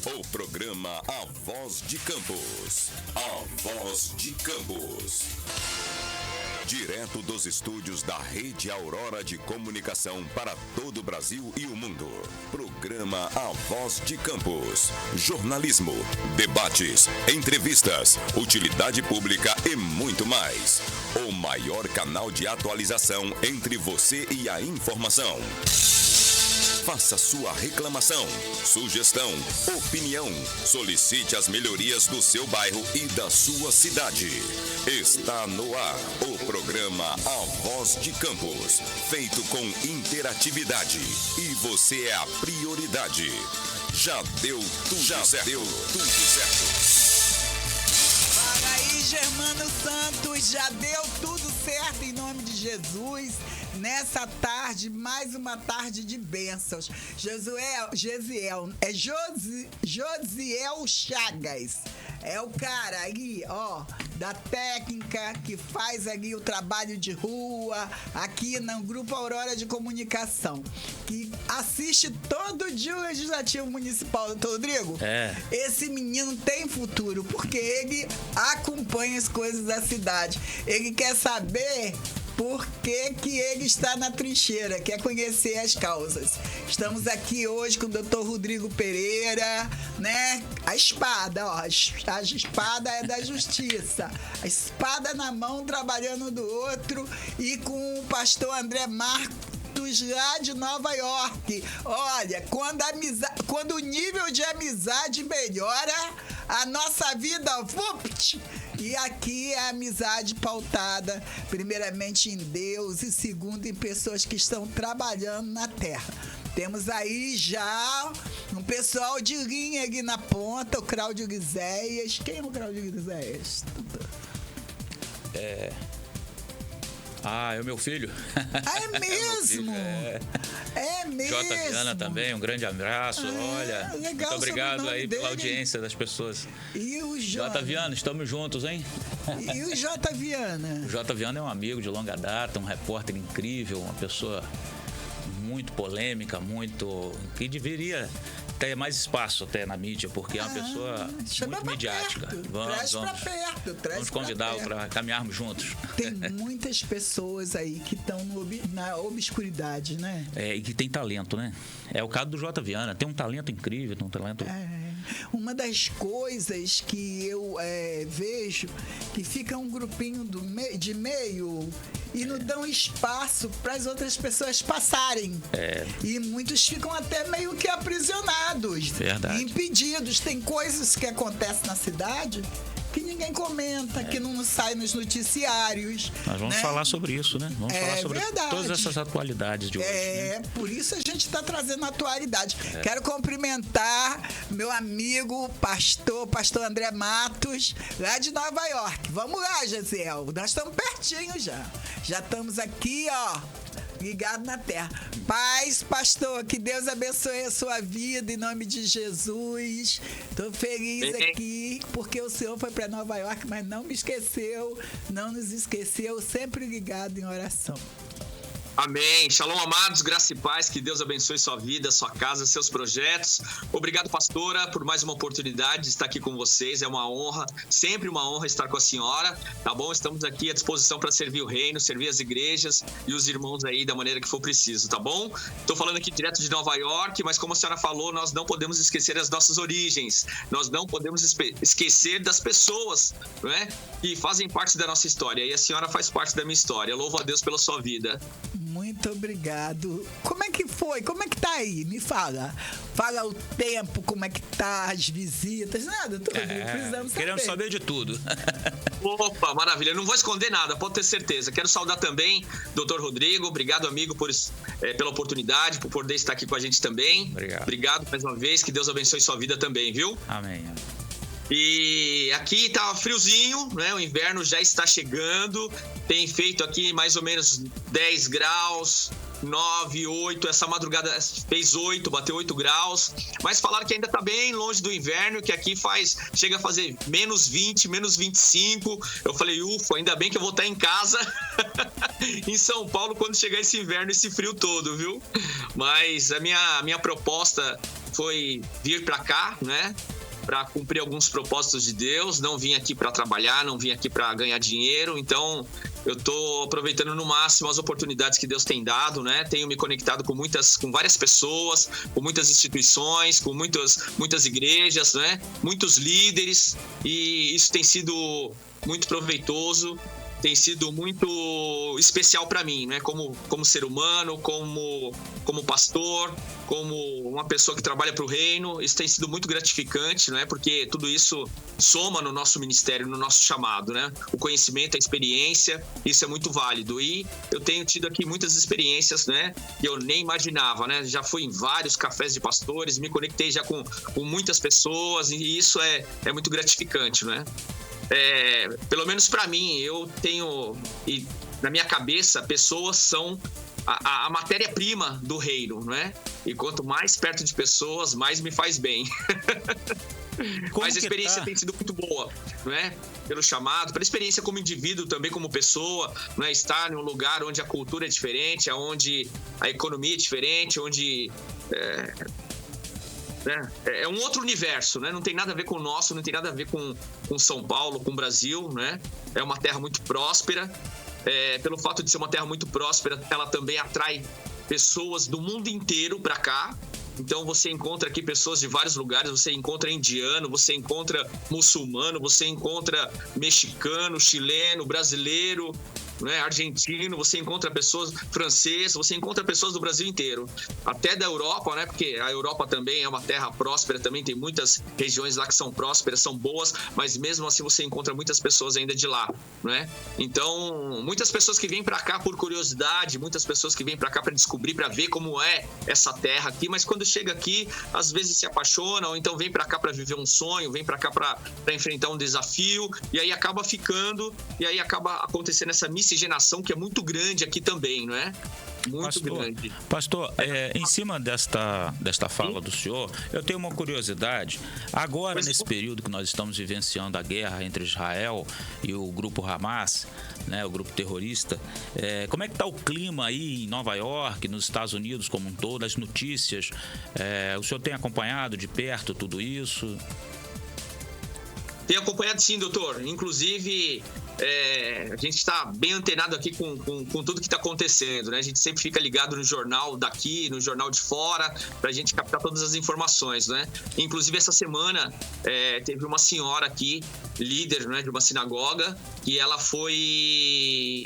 O programa A Voz de Campos. A Voz de Campos. Direto dos estúdios da Rede Aurora de Comunicação para todo o Brasil e o mundo. Programa A Voz de Campos. Jornalismo, debates, entrevistas, utilidade pública e muito mais. O maior canal de atualização entre você e a informação. Faça sua reclamação, sugestão, opinião. Solicite as melhorias do seu bairro e da sua cidade. Está no ar o programa A Voz de Campos, feito com interatividade. E você é a prioridade. Já deu tudo certo. Fala aí, Germano Santos, já deu tudo certo em nome de Jesus. Nessa tarde, mais uma tarde de bênçãos. Josiel Chagas. É o cara aí, ó, da técnica que faz ali o trabalho de rua, aqui no Grupo Aurora de Comunicação, que assiste todo dia o Legislativo Municipal, doutor Rodrigo. Esse menino tem futuro, porque ele acompanha as coisas da cidade. Ele quer saber por que ele está na trincheira, quer conhecer as causas. Estamos aqui hoje com o doutor Rodrigo Pereira, né? A espada, ó, a espada é da justiça. A espada na mão, trabalhando do outro, e com o pastor André Matos, lá de Nova York. Olha, quando o nível de amizade melhora, a nossa vida, e aqui é a amizade pautada, primeiramente em Deus e segundo em pessoas que estão trabalhando na terra. Temos aí já um pessoal de linha aqui na ponta, o Cláudio Guizéias. Quem é o Cláudio Guizéias? É o meu filho. É mesmo? É mesmo. Jota Viana também, um grande abraço. Olha, legal, muito obrigado aí pela dele. audiência das pessoas. E o Jota Viana, estamos juntos, hein? E o Jota Viana? O Jota Viana é um amigo de longa data, um repórter incrível, uma pessoa muito polêmica, que deveria ter mais espaço até na mídia, porque é uma pessoa muito midiática. Vamos convidá-lo para caminharmos juntos. Tem muitas pessoas aí que estão na obscuridade, né? E que tem talento, né? É o caso do Jota Viana, tem um talento incrível, tem um talento... Uma das coisas que eu vejo, que fica um grupinho de meio e não dão espaço para as outras pessoas passarem. E muitos ficam até meio que aprisionados. Verdade. Impedidos. Tem coisas que acontecem na cidade que ninguém comenta, que não sai nos noticiários. Nós vamos falar sobre isso, né? Vamos falar sobre todas essas atualidades de hoje. Por isso a gente está trazendo atualidade. Quero cumprimentar meu amigo, pastor André Matos, lá de Nova York. Vamos lá, Josiel. Nós estamos pertinho já. Já estamos aqui, ó, ligado na terra. Paz, pastor, que Deus abençoe a sua vida em nome de Jesus. Estou feliz aqui porque o senhor foi para Nova York, mas não me esqueceu, não nos esqueceu, sempre ligado em oração. Amém. Shalom, amados, graça e paz, que Deus abençoe sua vida, sua casa, seus projetos. Obrigado, pastora, por mais uma oportunidade de estar aqui com vocês. É uma honra, sempre uma honra estar com a senhora, tá bom? Estamos aqui à disposição para servir o reino, servir as igrejas e os irmãos aí da maneira que for preciso, tá bom? Estou falando aqui direto de Nova York, mas como a senhora falou, nós não podemos esquecer as nossas origens. Nós não podemos esquecer das pessoas, não é? Que fazem parte da nossa história. E a senhora faz parte da minha história. Louvo a Deus pela sua vida. Muito obrigado. Como é que foi? Como é que tá aí? Me fala. Fala o tempo, como é que tá, as visitas, nada, tudo. Precisamos saber. Queremos saber de tudo. Opa, maravilha. Não vou esconder nada, pode ter certeza. Quero saudar também o doutor Rodrigo. Obrigado, amigo, pela oportunidade, por poder estar aqui com a gente também. Obrigado mais uma vez. Que Deus abençoe sua vida também, viu? Amém. E aqui tá friozinho, né? O inverno já está chegando. Tem feito aqui mais ou menos 10 graus, 9, 8. Essa madrugada fez 8, bateu 8 graus. Mas falaram que ainda tá bem longe do inverno, que aqui chega a fazer menos 20, menos 25. Eu falei, ufa, ainda bem que eu vou estar em casa em São Paulo quando chegar esse inverno, esse frio todo, viu? Mas a minha proposta foi vir para cá, né? Para cumprir alguns propósitos de Deus. Não vim aqui para trabalhar, não vim aqui para ganhar dinheiro. Então, eu estou aproveitando no máximo as oportunidades que Deus tem dado, né? Tenho me conectado com várias pessoas, com muitas instituições, com muitas igrejas, né? Muitos líderes, e isso tem sido muito proveitoso. Tem sido muito especial para mim, né? Como ser humano, como pastor, como uma pessoa que trabalha para o reino. Isso tem sido muito gratificante, né? Porque tudo isso soma no nosso ministério, no nosso chamado, né? O conhecimento, a experiência, isso é muito válido. E eu tenho tido aqui muitas experiências, né? Que eu nem imaginava, né? Já fui em vários cafés de pastores, me conectei já com muitas pessoas, e isso é muito gratificante, né? Pelo menos para mim, eu tenho, e na minha cabeça, pessoas são a matéria-prima do reino, né? E quanto mais perto de pessoas, mais me faz bem. Mas a experiência tem sido muito boa, né? Pelo chamado, pela experiência como indivíduo, também como pessoa, né? Estar em um lugar onde a cultura é diferente, onde a economia é diferente, onde... É um outro universo, né? Não tem nada a ver com o nosso, não tem nada a ver com São Paulo, com o Brasil, né? É uma terra muito próspera. Pelo fato de ser uma terra muito próspera, ela também atrai pessoas do mundo inteiro para cá. Então você encontra aqui pessoas de vários lugares, você encontra indiano, você encontra muçulmano, você encontra mexicano, chileno, brasileiro, né, argentino, você encontra pessoas francesas, você encontra pessoas do Brasil inteiro, até da Europa, né, porque a Europa também é uma terra próspera, também tem muitas regiões lá que são prósperas, são boas, mas mesmo assim você encontra muitas pessoas ainda de lá, né? Então, muitas pessoas que vêm para cá por curiosidade, muitas pessoas que vêm para cá para descobrir, para ver como é essa terra aqui, mas quando chega aqui, às vezes se apaixona, ou então vem para cá para viver um sonho, vem para cá para enfrentar um desafio, e aí acaba ficando, e aí acaba acontecendo essa miscigenação que é muito grande aqui também, não é? Muito grande. Pastor, em cima desta fala do senhor, eu tenho uma curiosidade. Agora, nesse período que nós estamos vivenciando a guerra entre Israel e o grupo Hamas, né, o grupo terrorista, como é que está o clima aí em Nova York, nos Estados Unidos como um todo, as notícias? O senhor tem acompanhado de perto tudo isso? Tenho acompanhado sim, doutor. Inclusive, a gente está bem antenado aqui com tudo que está acontecendo, né? A gente sempre fica ligado no jornal daqui, no jornal de fora, para a gente captar todas as informações, né? Inclusive, essa semana teve uma senhora aqui, líder, né, de uma sinagoga, que ela foi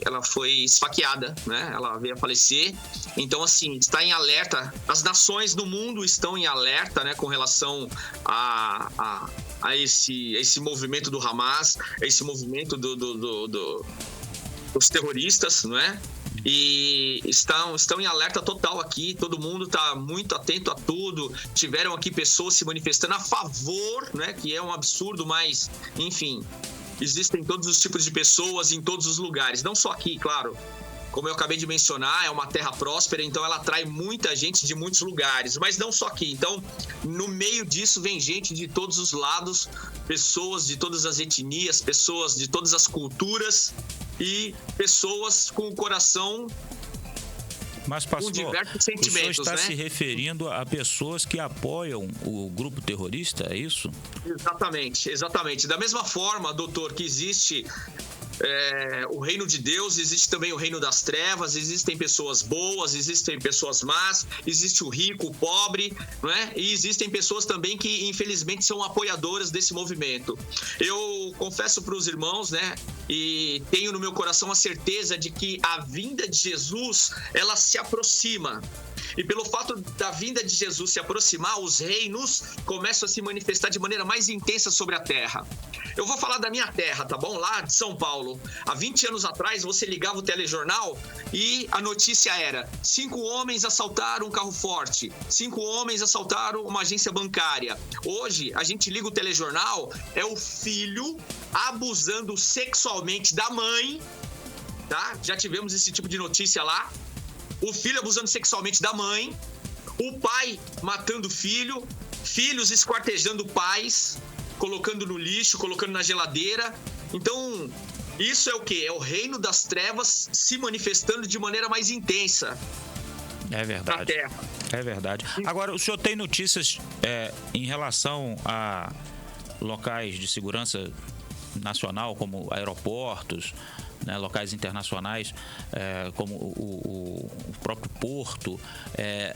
esfaqueada, né? Ela veio a falecer. Então, assim, está em alerta. As nações do mundo estão em alerta, né, com relação a esse movimento do Hamas, esse movimento dos terroristas, não é? E estão em alerta total aqui, todo mundo está muito atento a tudo. Tiveram aqui pessoas se manifestando a favor, né? Que é um absurdo, mas, enfim, existem todos os tipos de pessoas em todos os lugares, não só aqui, claro. Como eu acabei de mencionar, é uma terra próspera, então ela atrai muita gente de muitos lugares, mas não só aqui. Então, no meio disso vem gente de todos os lados, pessoas de todas as etnias, pessoas de todas as culturas e pessoas com o coração... Mas, pastor, com diversos sentimentos, o senhor está, né, se referindo a pessoas que apoiam o grupo terrorista, é isso? Exatamente. Da mesma forma, doutor, que existe... o reino de Deus, existe também o reino das trevas, existem pessoas boas, existem pessoas más, existe o rico, o pobre, não é? E existem pessoas também que infelizmente são apoiadoras desse movimento. Eu confesso para os irmãos, né, e tenho no meu coração a certeza de que a vinda de Jesus, ela se aproxima. E pelo fato da vinda de Jesus se aproximar, os reinos começam a se manifestar de maneira mais intensa sobre a terra. Eu vou falar da minha terra, tá bom? Lá de São Paulo. Há 20 anos atrás, você ligava o telejornal e a notícia era: 5 homens assaltaram um carro forte, 5 homens assaltaram uma agência bancária. Hoje, a gente liga o telejornal, é o filho abusando sexualmente da mãe, tá? Já tivemos esse tipo de notícia lá. O filho abusando sexualmente da mãe, o pai matando o filho, filhos esquartejando pais, colocando no lixo, colocando na geladeira. Então, isso é o quê? É o reino das trevas se manifestando de maneira mais intensa. É verdade. Na terra. É verdade. Agora, o senhor tem notícias em relação a locais de segurança nacional, como aeroportos, né, locais internacionais, como o próprio Porto?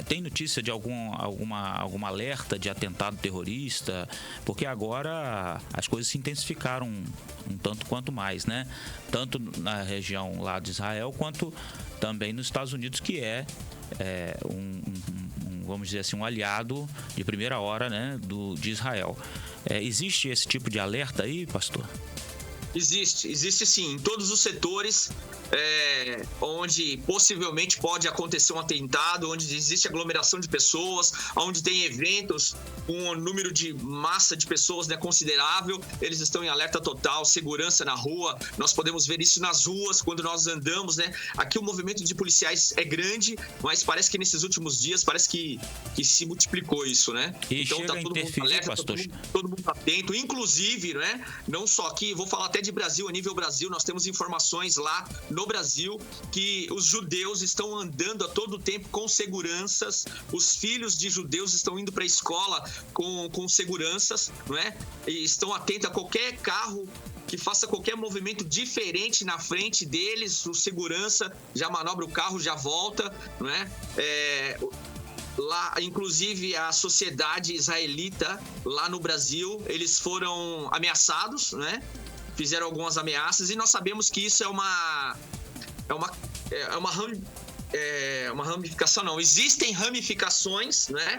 Tem notícia de alguma alerta de atentado terrorista? Porque agora as coisas se intensificaram um tanto quanto mais, né? Tanto na região lá de Israel, quanto também nos Estados Unidos, que vamos dizer assim, um aliado de primeira hora, né, de Israel. Existe esse tipo de alerta aí, pastor? Existe sim, em todos os setores onde possivelmente pode acontecer um atentado, onde existe aglomeração de pessoas, onde tem eventos com um número de massa de pessoas, né, considerável, eles estão em alerta total, segurança na rua. Nós podemos ver isso nas ruas quando nós andamos, né? Aqui o movimento de policiais é grande, mas parece que nesses últimos dias parece que se multiplicou isso, né? E então tá todo mundo alerta, pastor, todo mundo atento, inclusive, né? Não só aqui, vou falar até de Brasil, a nível Brasil, nós temos informações lá no Brasil que os judeus estão andando a todo tempo com seguranças, os filhos de judeus estão indo para a escola com seguranças, não é? E estão atentos a qualquer carro que faça qualquer movimento diferente na frente deles, o segurança já manobra o carro, já volta, não é? Lá, inclusive, a sociedade israelita lá no Brasil, eles foram ameaçados, né? Fizeram algumas ameaças e nós sabemos que isso é uma ramificação, não. Existem ramificações, né,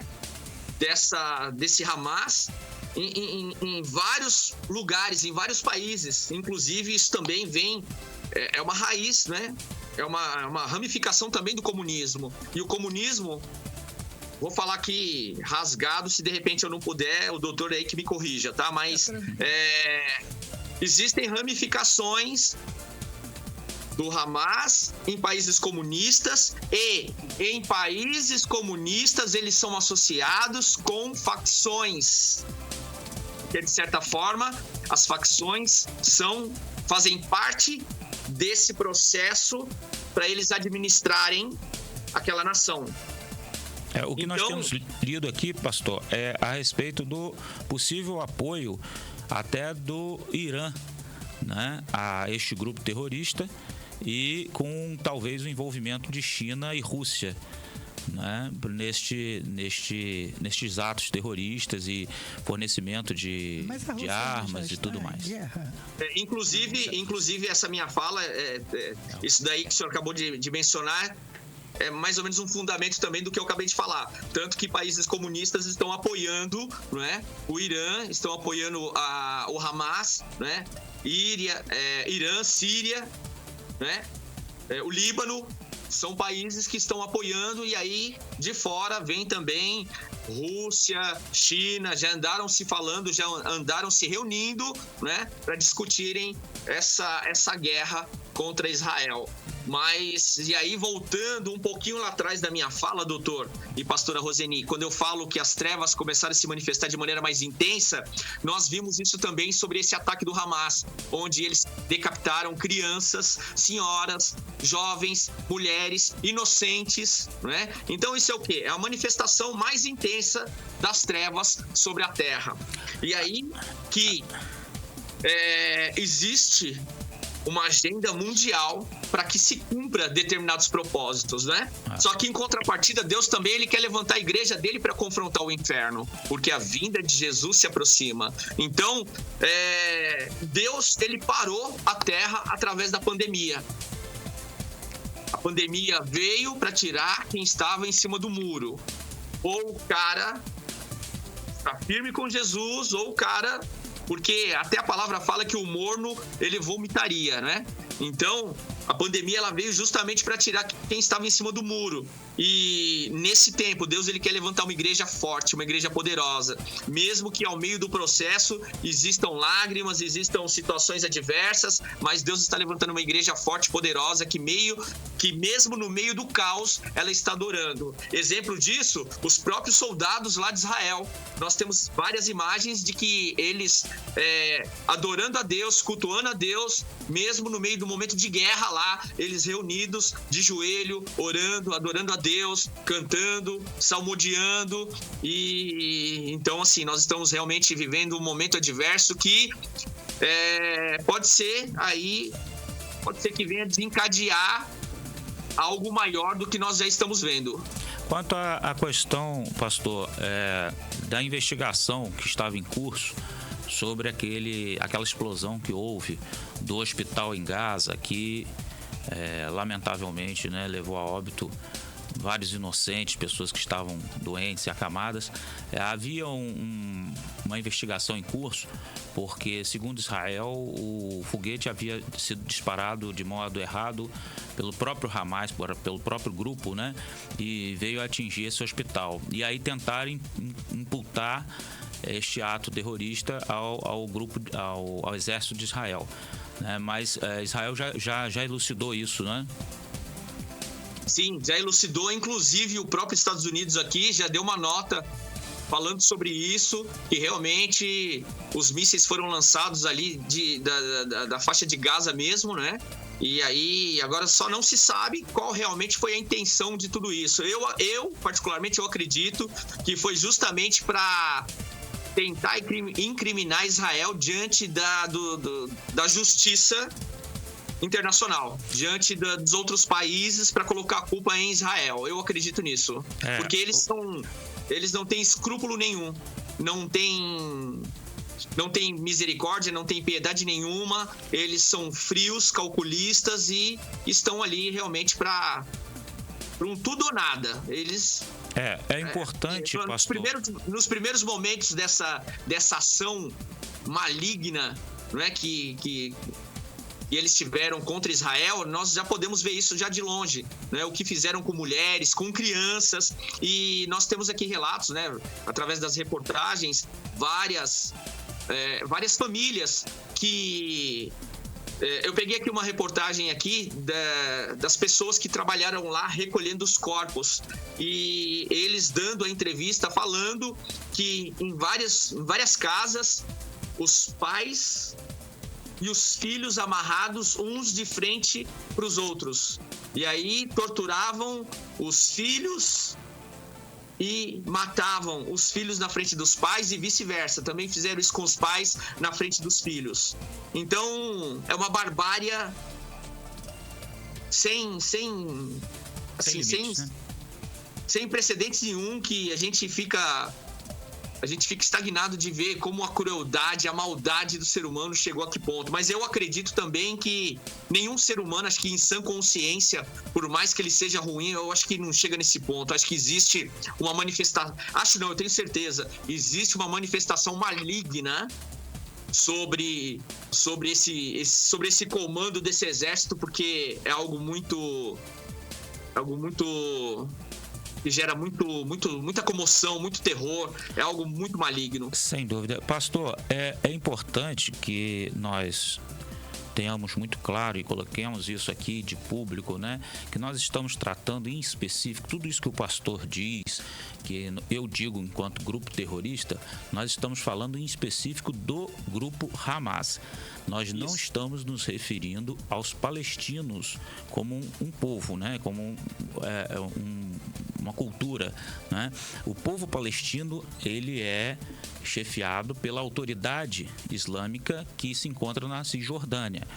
desse Hamas em vários lugares, em vários países. Inclusive, isso também vem, é uma raiz, né? É uma ramificação também do comunismo. E o comunismo, vou falar aqui rasgado, se de repente eu não puder, o doutor aí que me corrija, tá? Mas existem ramificações do Hamas em países comunistas, e em países comunistas eles são associados com facções. Porque, de certa forma, as facções fazem parte desse processo para eles administrarem aquela nação. O que nós temos lido aqui, pastor, é a respeito do possível apoio até do Irã, né, a este grupo terrorista, e com talvez o envolvimento de China e Rússia, né, nestes atos terroristas e fornecimento de armas e tudo mais. Inclusive, essa minha fala, isso daí que o senhor acabou de mencionar, é mais ou menos um fundamento também do que eu acabei de falar. Tanto que países comunistas estão apoiando, não é, o Irã, estão apoiando o Hamas, né, Irã, Síria, né, o Líbano, são países que estão apoiando, e aí de fora vem também Rússia, China, já andaram se falando, já andaram se reunindo, né, para discutirem essa guerra contra Israel. Mas, e aí voltando um pouquinho lá atrás da minha fala, doutor e pastora Roseni, quando eu falo que as trevas começaram a se manifestar de maneira mais intensa, nós vimos isso também sobre esse ataque do Hamas, onde eles decapitaram crianças, senhoras, jovens, mulheres, inocentes, né? Então isso é o quê? É a manifestação mais intensa das trevas sobre a terra. E aí que existe uma agenda mundial para que se cumpra determinados propósitos, né? Só que em contrapartida, Deus também ele quer levantar a igreja dele para confrontar o inferno, porque a vinda de Jesus se aproxima. Então, Deus ele parou a terra através da pandemia. A pandemia veio para tirar quem estava em cima do muro. Ou o cara está firme com Jesus, ou o cara... Porque até a palavra fala que o morno, ele vomitaria, né? Então, a pandemia, ela veio justamente para tirar quem estava em cima do muro. E nesse tempo, Deus ele quer levantar uma igreja forte, uma igreja poderosa. Mesmo que ao meio do processo existam lágrimas, existam situações adversas, mas Deus está levantando uma igreja forte, poderosa, que mesmo no meio do caos, ela está adorando. Exemplo disso, os próprios soldados lá de Israel. Nós temos várias imagens de que eles adorando a Deus, cultuando a Deus, mesmo no meio do momento de guerra lá, lá, eles reunidos, de joelho, orando, adorando a Deus, cantando, salmodiando. E então, assim, nós estamos realmente vivendo um momento adverso que pode ser que venha desencadear algo maior do que nós já estamos vendo. Quanto à questão, pastor, da investigação que estava em curso sobre aquela explosão que houve do hospital em Gaza, que lamentavelmente, né, levou a óbito vários inocentes, pessoas que estavam doentes e acamadas. Havia uma investigação em curso, porque, segundo Israel, o foguete havia sido disparado de modo errado pelo próprio Hamas, pelo próprio grupo, né? E veio atingir esse hospital. E aí tentaram imputar este ato terrorista ao exército de Israel, né? Mas Israel já elucidou isso, né? Sim, já elucidou, inclusive o próprio Estados Unidos aqui já deu uma nota falando sobre isso, que realmente os mísseis foram lançados ali da faixa de Gaza mesmo, né? E aí, agora só não se sabe qual realmente foi a intenção de tudo isso. Eu particularmente, eu acredito que foi justamente para tentar incriminar Israel diante da justiça internacional, diante dos outros países, para colocar a culpa em Israel. Eu acredito nisso. Porque eles não têm escrúpulo nenhum, não tem misericórdia, não tem piedade nenhuma, eles são frios, calculistas e estão ali realmente para um tudo ou nada. Eles... É importante, pastor. Nos primeiros momentos dessa ação maligna, não é, que eles tiveram contra Israel, nós já podemos ver isso já de longe, né? O que fizeram com mulheres, com crianças, e nós temos aqui relatos, né, através das reportagens, várias famílias que... Eu peguei aqui uma reportagem aqui das pessoas que trabalharam lá recolhendo os corpos, e eles dando a entrevista falando que em várias casas os pais e os filhos amarrados uns de frente para os outros. E aí torturavam os filhos e matavam os filhos na frente dos pais e vice-versa. Também fizeram isso com os pais na frente dos filhos. Então, é uma barbárie sem precedentes nenhum, que a gente fica estagnado de ver como a crueldade, a maldade do ser humano chegou a que ponto. Mas eu acredito também que nenhum ser humano, acho que em sã consciência, por mais que ele seja ruim, eu acho que não chega nesse ponto. Acho que existe uma manifestação... eu tenho certeza. Existe uma manifestação maligna sobre esse comando desse exército, porque é algo muito que gera muita comoção, muito terror, é algo muito maligno. Sem dúvida. Pastor, é importante que nós tenhamos muito claro e coloquemos isso aqui de público, né? Que nós estamos tratando em específico, tudo isso que o pastor diz, que eu digo enquanto grupo terrorista, nós estamos falando em específico do grupo Hamas. Nós não estamos nos referindo aos palestinos como um povo, né? Como uma cultura, né? O povo palestino, ele é chefiado pela autoridade islâmica que se encontra na Cisjordânia.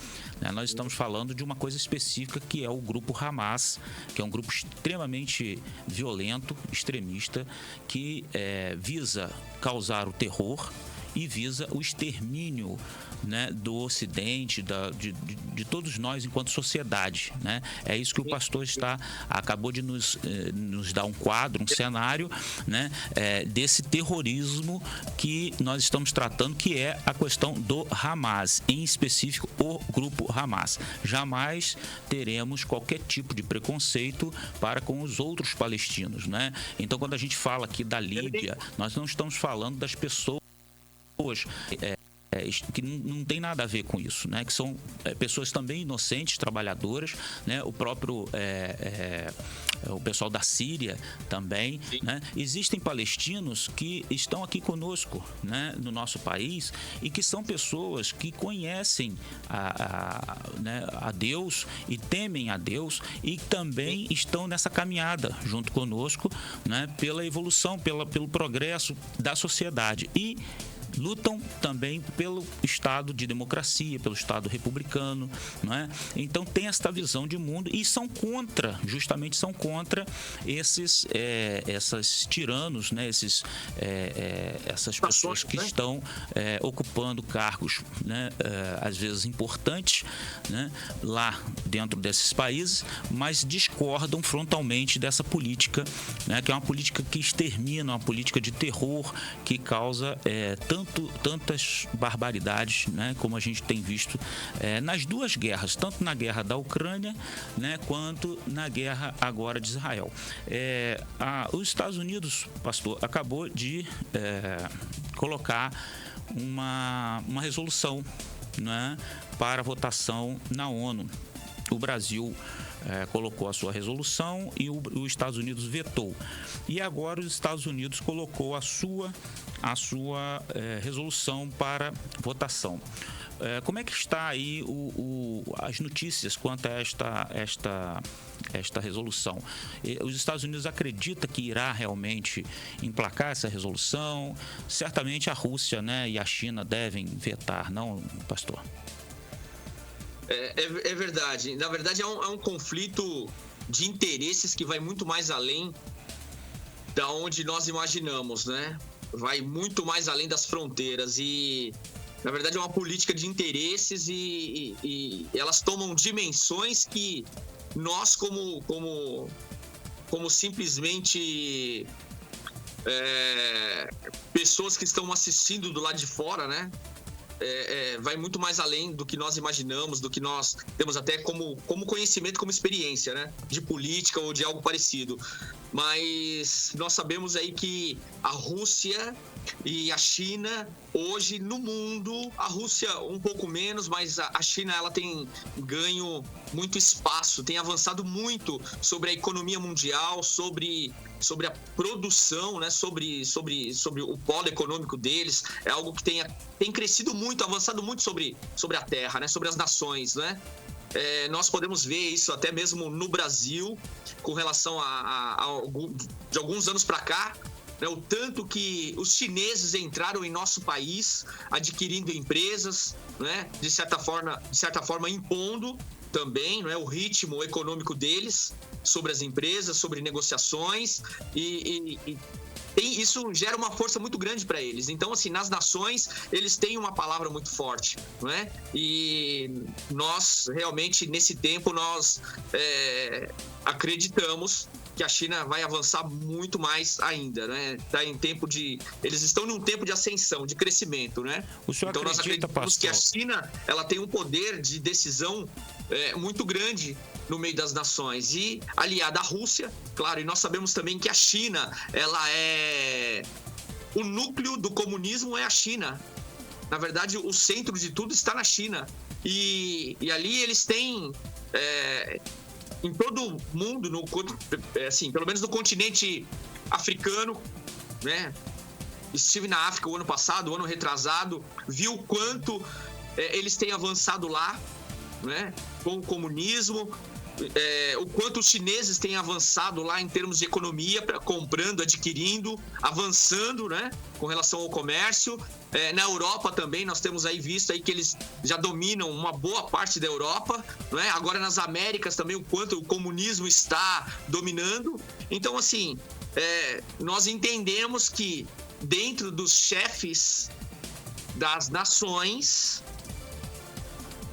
Nós estamos falando de uma coisa específica, que é o grupo Hamas, que é um grupo extremamente violento, extremista, que visa causar o terror e visa o extermínio, né, do Ocidente, de todos nós enquanto sociedade, né? É isso que o pastor acabou de nos dar um quadro, um cenário, né, desse terrorismo que nós estamos tratando, que é a questão do Hamas, em específico o grupo Hamas. Jamais teremos qualquer tipo de preconceito para com os outros palestinos, né? Então, quando a gente fala aqui da Líbia, nós não estamos falando das pessoas que não tem nada a ver com isso, né? Que são pessoas também inocentes, trabalhadoras, né? O próprio o pessoal da Síria também, né? Existem palestinos que estão aqui conosco, né? No nosso país, e que são pessoas que conhecem a Deus e temem a Deus, e também estão nessa caminhada junto conosco, né? Pela evolução, pelo progresso da sociedade, e lutam também pelo Estado de democracia, pelo Estado republicano, não é? Então tem esta visão de mundo e justamente são contra esses tiranos, né? Essas pessoas que estão ocupando cargos, né? Às vezes importantes, né? Lá dentro desses países, mas discordam frontalmente dessa política, né? Que é uma política que extermina, uma política de terror que causa tantas barbaridades, né, como a gente tem visto nas duas guerras, tanto na guerra da Ucrânia, né, quanto na guerra agora de Israel. Os Estados Unidos, pastor, acabou de colocar uma resolução, né, para votação na ONU. O Brasil colocou a sua resolução e os Estados Unidos vetou. E agora os Estados Unidos colocou a sua resolução para votação. Como é que está aí as notícias quanto a esta resolução? Os Estados Unidos acreditam que irá realmente emplacar essa resolução? Certamente a Rússia, né, e a China devem vetar, não, pastor? É verdade. Na verdade, é um conflito de interesses que vai muito mais além da onde nós imaginamos, né? Vai muito mais além das fronteiras e, na verdade, é uma política de interesses e elas tomam dimensões que nós, como simplesmente pessoas que estão assistindo do lado de fora, né? Vai muito mais além do que nós imaginamos, do que nós temos até como conhecimento, como experiência, né? De política ou de algo parecido. Mas nós sabemos aí que a Rússia e a China, hoje no mundo, a Rússia um pouco menos, mas a China ela tem ganho muito espaço, tem avançado muito sobre a economia mundial, sobre a produção, né? sobre o polo econômico deles. É algo que tem crescido muito, avançado muito sobre a terra, né? Sobre as nações, né? Nós podemos ver isso até mesmo no Brasil, com relação de alguns anos para cá, né, o tanto que os chineses entraram em nosso país, adquirindo empresas, né, de certa forma impondo também, né, o ritmo econômico deles sobre as empresas, sobre negociações isso gera uma força muito grande para eles. Então, assim, nas nações, eles têm uma palavra muito forte, não é? E nós, realmente, nesse tempo, nós acreditamos que a China vai avançar muito mais ainda, né? Eles estão num tempo de ascensão, de crescimento, né? Então, nós acreditamos que a China, ela tem um poder de decisão muito grande no meio das nações e aliada à Rússia, claro, e nós sabemos também que a China, o núcleo do comunismo é a China. Na verdade, o centro de tudo está na China. E ali eles têm, em todo o mundo, assim, pelo menos no continente africano, né? Estive na África o ano passado, o ano retrasado, vi o quanto eles têm avançado lá, né? Com o comunismo, o quanto os chineses têm avançado lá em termos de economia, comprando, adquirindo, avançando, né, com relação ao comércio. Na Europa também nós temos aí visto aí que eles já dominam uma boa parte da Europa, né? Agora nas Américas também o quanto o comunismo está dominando. Então, assim, nós entendemos que dentro dos chefes das nações,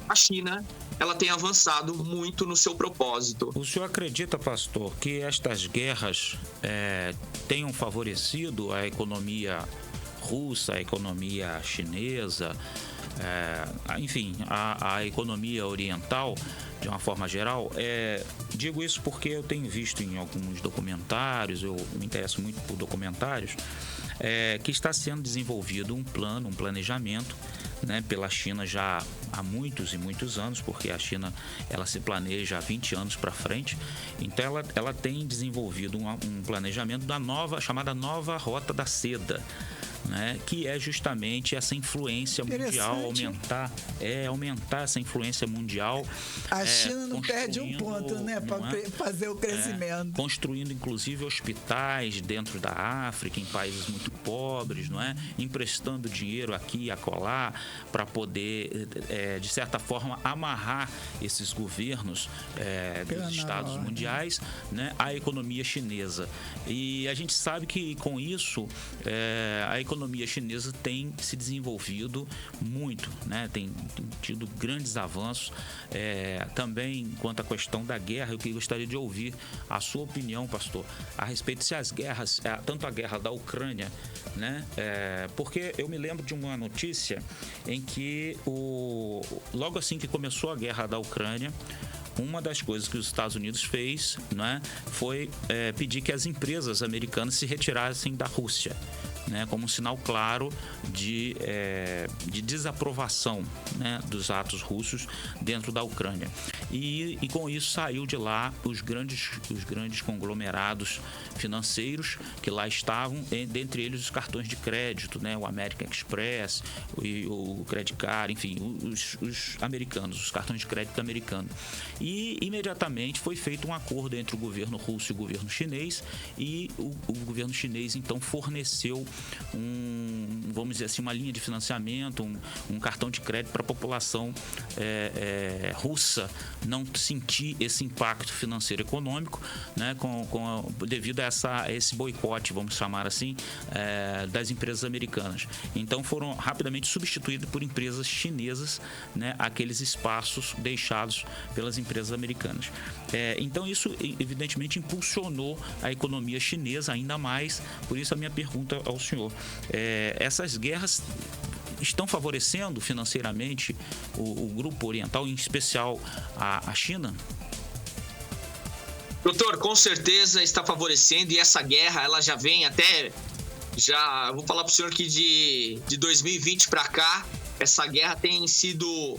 a China, ela tem avançado muito no seu propósito. O senhor acredita, pastor, que estas guerras tenham favorecido a economia russa, a economia chinesa, enfim, a economia oriental, de uma forma geral? Digo isso porque eu tenho visto em alguns documentários, eu me interesso muito por documentários, que está sendo desenvolvido um planejamento né, pela China já há muitos e muitos anos, porque a China ela se planeja há 20 anos para frente. Então ela tem desenvolvido um planejamento da chamada nova Rota da Seda, né, que é justamente essa influência mundial, aumentar essa influência mundial. A China não perde um ponto, né, para fazer o crescimento. Construindo, inclusive, hospitais dentro da África, em países muito pobres, não é? Emprestando dinheiro aqui e acolá para poder, de certa forma, amarrar esses governos dos estados mundiais, né, à economia chinesa. E a gente sabe que, com isso, a economia chinesa tem se desenvolvido muito, né? Tem tido grandes avanços. Também, quanto à questão da guerra, eu gostaria de ouvir a sua opinião, pastor, a respeito se as guerras, tanto a guerra da Ucrânia, né? Porque eu me lembro de uma notícia em que logo assim que começou a guerra da Ucrânia, uma das coisas que os Estados Unidos fez, né, foi pedir que as empresas americanas se retirassem da Rússia, né, como um sinal claro de desaprovação, né, dos atos russos dentro da Ucrânia. E com isso saiu de lá os grandes conglomerados financeiros que lá estavam, dentre eles os cartões de crédito, né, o American Express, o Credit Card, enfim, os americanos, os cartões de crédito americanos. E imediatamente foi feito um acordo entre o governo russo e o governo chinês, e o governo chinês então forneceu vamos dizer assim, uma linha de financiamento, um cartão de crédito para a população russa não sentir esse impacto financeiro e econômico, né, devido a esse boicote, vamos chamar assim, das empresas americanas. Então foram rapidamente substituídos por empresas chinesas, né, aqueles espaços deixados pelas empresas americanas. Então isso evidentemente impulsionou a economia chinesa ainda mais. Por isso a minha pergunta ao senhor: essas guerras estão favorecendo financeiramente o grupo oriental, em especial a China? Doutor, com certeza está favorecendo, e essa guerra ela já vem vou falar para o senhor que de 2020 para cá, essa guerra tem sido,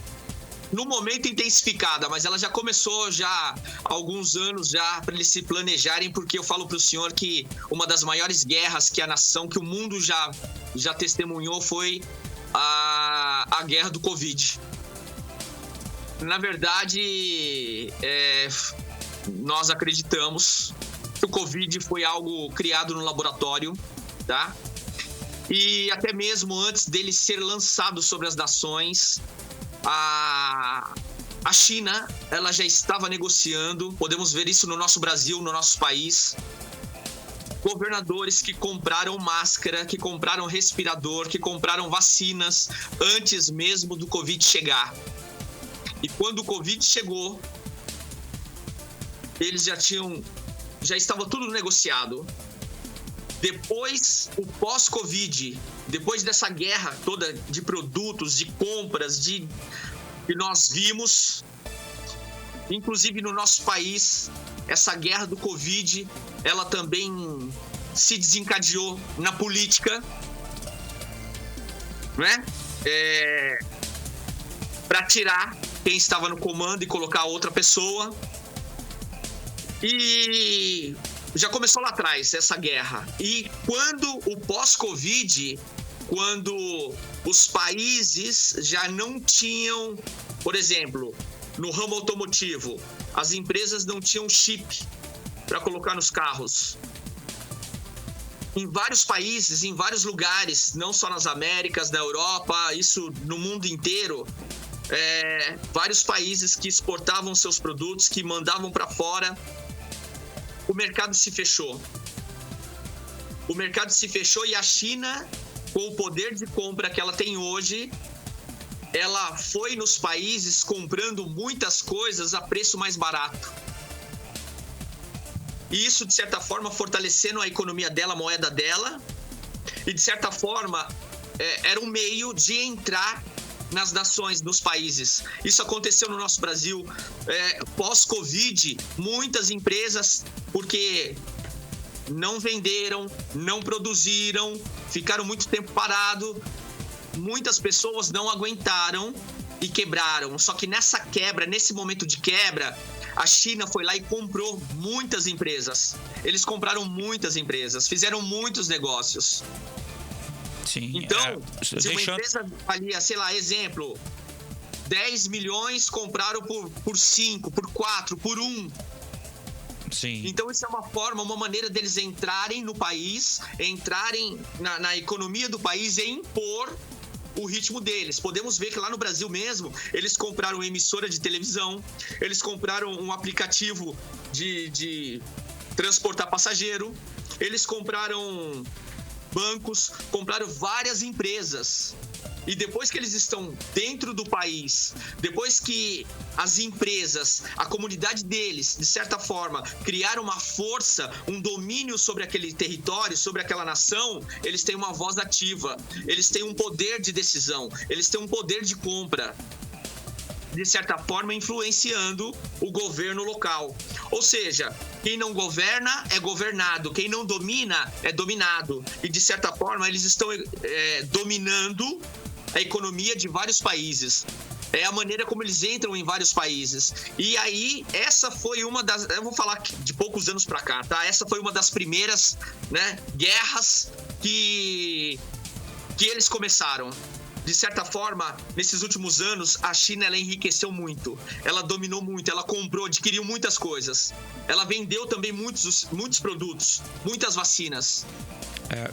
no momento, intensificada, mas ela já começou já há alguns anos já para eles se planejarem, porque eu falo para o senhor que uma das maiores guerras que o mundo já testemunhou foi a guerra do Covid. Na verdade, nós acreditamos que o Covid foi algo criado no laboratório, tá? E até mesmo antes dele ser lançado sobre as nações, a China, ela já estava negociando. Podemos ver isso no nosso Brasil, no nosso país. Governadores que compraram máscara, que compraram respirador, que compraram vacinas antes mesmo do Covid chegar. E quando o Covid chegou, eles já estava tudo negociado. Depois, o pós-Covid, depois dessa guerra toda de produtos, de compras, que nós vimos, inclusive no nosso país, essa guerra do Covid, ela também se desencadeou na política, né? Para tirar quem estava no comando e colocar outra pessoa. E já começou lá atrás essa guerra. E quando o pós-Covid, quando os países já não tinham, por exemplo, no ramo automotivo, as empresas não tinham chip para colocar nos carros. Em vários países, em vários lugares, não só nas Américas, na Europa, isso no mundo inteiro, vários países que exportavam seus produtos, que mandavam para fora, o mercado se fechou. O mercado se fechou e a China, com o poder de compra que ela tem hoje, ela foi nos países comprando muitas coisas a preço mais barato. E isso, de certa forma, fortalecendo a economia dela, a moeda dela. E, de certa forma, era um meio de entrar nas nações, nos países. Isso aconteceu no nosso Brasil. Pós-Covid, muitas empresas, porque não venderam, não produziram, ficaram muito tempo parado, muitas pessoas não aguentaram e quebraram. Só que nesse momento de quebra, a China foi lá e comprou muitas empresas. Eles compraram muitas empresas, fizeram muitos negócios. Sim. Então, se uma empresa valia, sei lá, exemplo, 10 milhões, compraram por 5, por 4, por 1. Sim. Então, isso é uma maneira deles entrarem no país, entrarem na economia do país e impor o ritmo deles. Podemos ver que lá no Brasil mesmo, eles compraram uma emissora de televisão, eles compraram um aplicativo de transportar passageiro, eles compraram bancos, compraram várias empresas. E depois que eles estão dentro do país, depois que as empresas, a comunidade deles, de certa forma, criaram uma força, um domínio sobre aquele território, sobre aquela nação, eles têm uma voz ativa, eles têm um poder de decisão, eles têm um poder de compra, de certa forma influenciando o governo local. Ou seja, quem não governa é governado, quem não domina é dominado. E de certa forma eles estão dominando a economia de vários países. É a maneira como eles entram em vários países. E aí, essa foi uma das... Eu vou falar de poucos anos pra cá, tá? Essa foi uma das primeiras, né, guerras que eles começaram. De certa forma, nesses últimos anos, a China ela enriqueceu muito. Ela dominou muito, ela comprou, adquiriu muitas coisas. Ela vendeu também muitos produtos, muitas vacinas.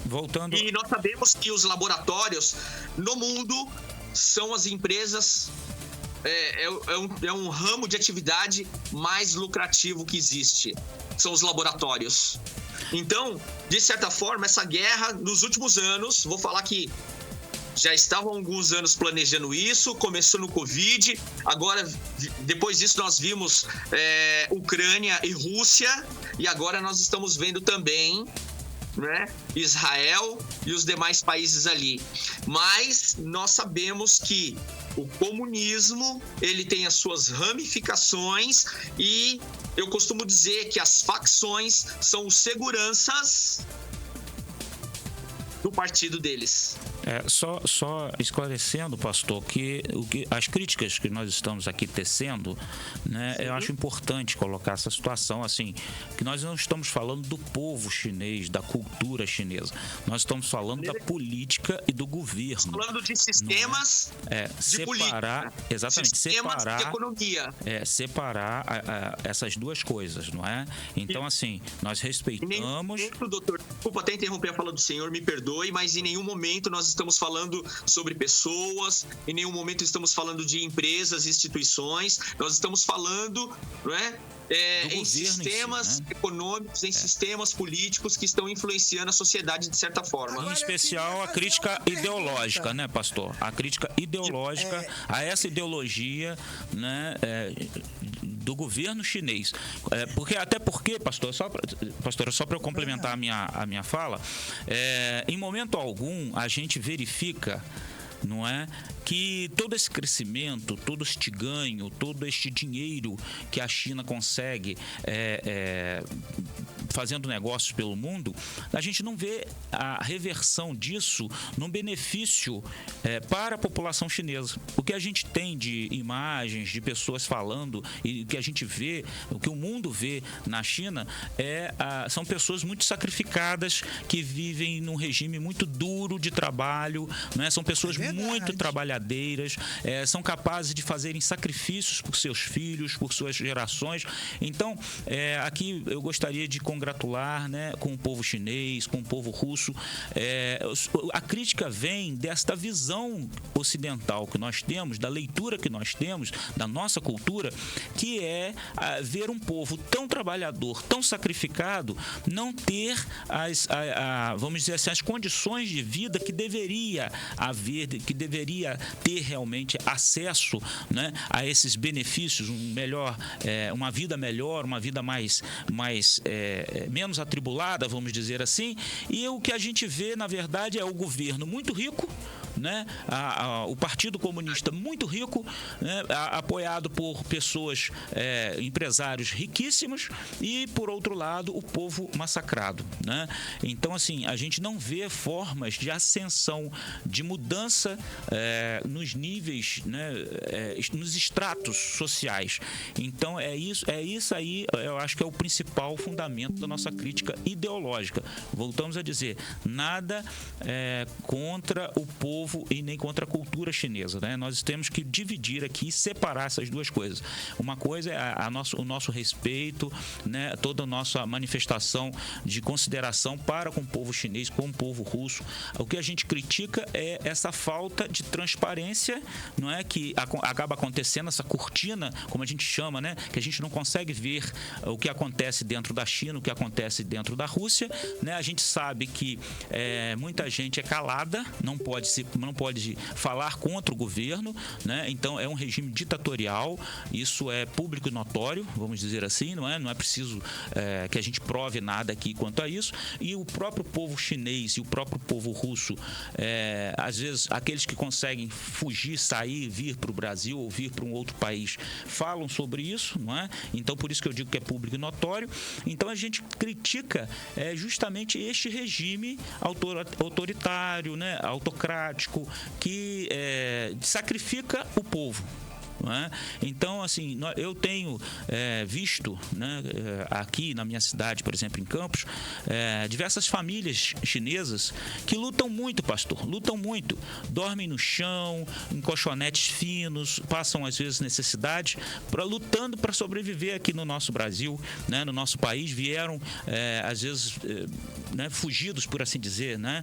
Voltando... E nós sabemos que os laboratórios no mundo são as empresas, é um ramo de atividade mais lucrativo que existe. São os laboratórios. Então, de certa forma, essa guerra, nos últimos anos, vou falar que já estavam há alguns anos planejando isso, começou no Covid, agora, depois disso, nós vimos Ucrânia e Rússia, e agora nós estamos vendo também, né, Israel e os demais países ali. Mas nós sabemos que o comunismo, ele tem as suas ramificações e eu costumo dizer que as facções são os seguranças do partido deles. Só esclarecendo, pastor, que as críticas que nós estamos aqui tecendo, né, eu acho importante colocar essa situação assim, que nós não estamos falando do povo chinês, da cultura chinesa, nós estamos falando da política e do governo. Estamos falando de sistemas de separar, política, exatamente, sistemas de economia. Separar essas duas coisas, não é? Então, assim, nós respeitamos... Doutor, desculpa até interromper a fala do senhor, me perdoe, mas em nenhum momento nós estamos falando sobre pessoas, em nenhum momento estamos falando de empresas, instituições, nós estamos falando, não é? Em sistemas econômicos, em sistemas políticos que estão influenciando a sociedade de certa forma. Em especial a crítica ideológica, né, pastor? A crítica ideológica a essa ideologia, né, do governo chinês. Até porque, pastor, só para eu complementar a minha fala, em momento algum a gente verifica, não é, que todo esse crescimento, todo este ganho, todo este dinheiro que a China consegue fazendo negócios pelo mundo, a gente não vê a reversão disso num benefício para a população chinesa. O que a gente tem de imagens, de pessoas falando e o que a gente vê, o que o mundo vê na China são pessoas muito sacrificadas que vivem num regime muito duro de trabalho, né? São pessoas muito trabalhadeiras, são capazes de fazerem sacrifícios por seus filhos, por suas gerações. Então, aqui eu gostaria de congratular, né, com o povo chinês, com o povo russo. A crítica vem desta visão ocidental que nós temos, da leitura que nós temos, da nossa cultura, que é ver um povo tão trabalhador, tão sacrificado, não ter vamos dizer assim, as condições de vida que deveria haver, que deveria ter realmente acesso, né, a esses benefícios, uma vida melhor, uma vida menos atribulada, vamos dizer assim. E o que a gente vê, na verdade, é o governo muito rico, né, o Partido Comunista muito rico, né, apoiado por pessoas, empresários riquíssimos, e, por outro lado, o povo massacrado, né? Então, assim, a gente não vê formas de ascensão, de mudança nos níveis, né, nos estratos sociais. Então, é isso aí, eu acho que é o principal fundamento da nossa crítica ideológica. Voltamos a dizer, nada contra o povo e nem contra a cultura chinesa, né? Nós temos que dividir aqui e separar essas duas coisas. Uma coisa é o nosso respeito, né, toda a nossa manifestação de consideração para com o povo chinês, com o povo russo. O que a gente critica é essa falta de transparência, não é, que acaba acontecendo, essa cortina, como a gente chama, né, que a gente não consegue ver o que acontece dentro da China, o que acontece dentro da Rússia, né? A gente sabe que muita gente é calada, não pode falar contra o governo, né? Então é um regime ditatorial, isso é público e notório, vamos dizer assim, não é preciso que a gente prove nada aqui quanto a isso. E o próprio povo chinês e o próprio povo russo, às vezes aqueles que conseguem fugir, sair, vir para o Brasil ou vir para um outro país, falam sobre isso, não é? Então por isso que eu digo que é público e notório. Então a gente critica justamente este regime autoritário, né, autocrático, que sacrifica o povo. Então, assim, eu tenho visto, né, aqui na minha cidade, por exemplo, em Campos, diversas famílias chinesas que lutam muito, pastor, lutam muito, dormem no chão, em colchonetes finos, passam às vezes necessidade, lutando para sobreviver aqui no nosso Brasil, né, no nosso país. Vieram, às vezes, né, fugidos, por assim dizer, né,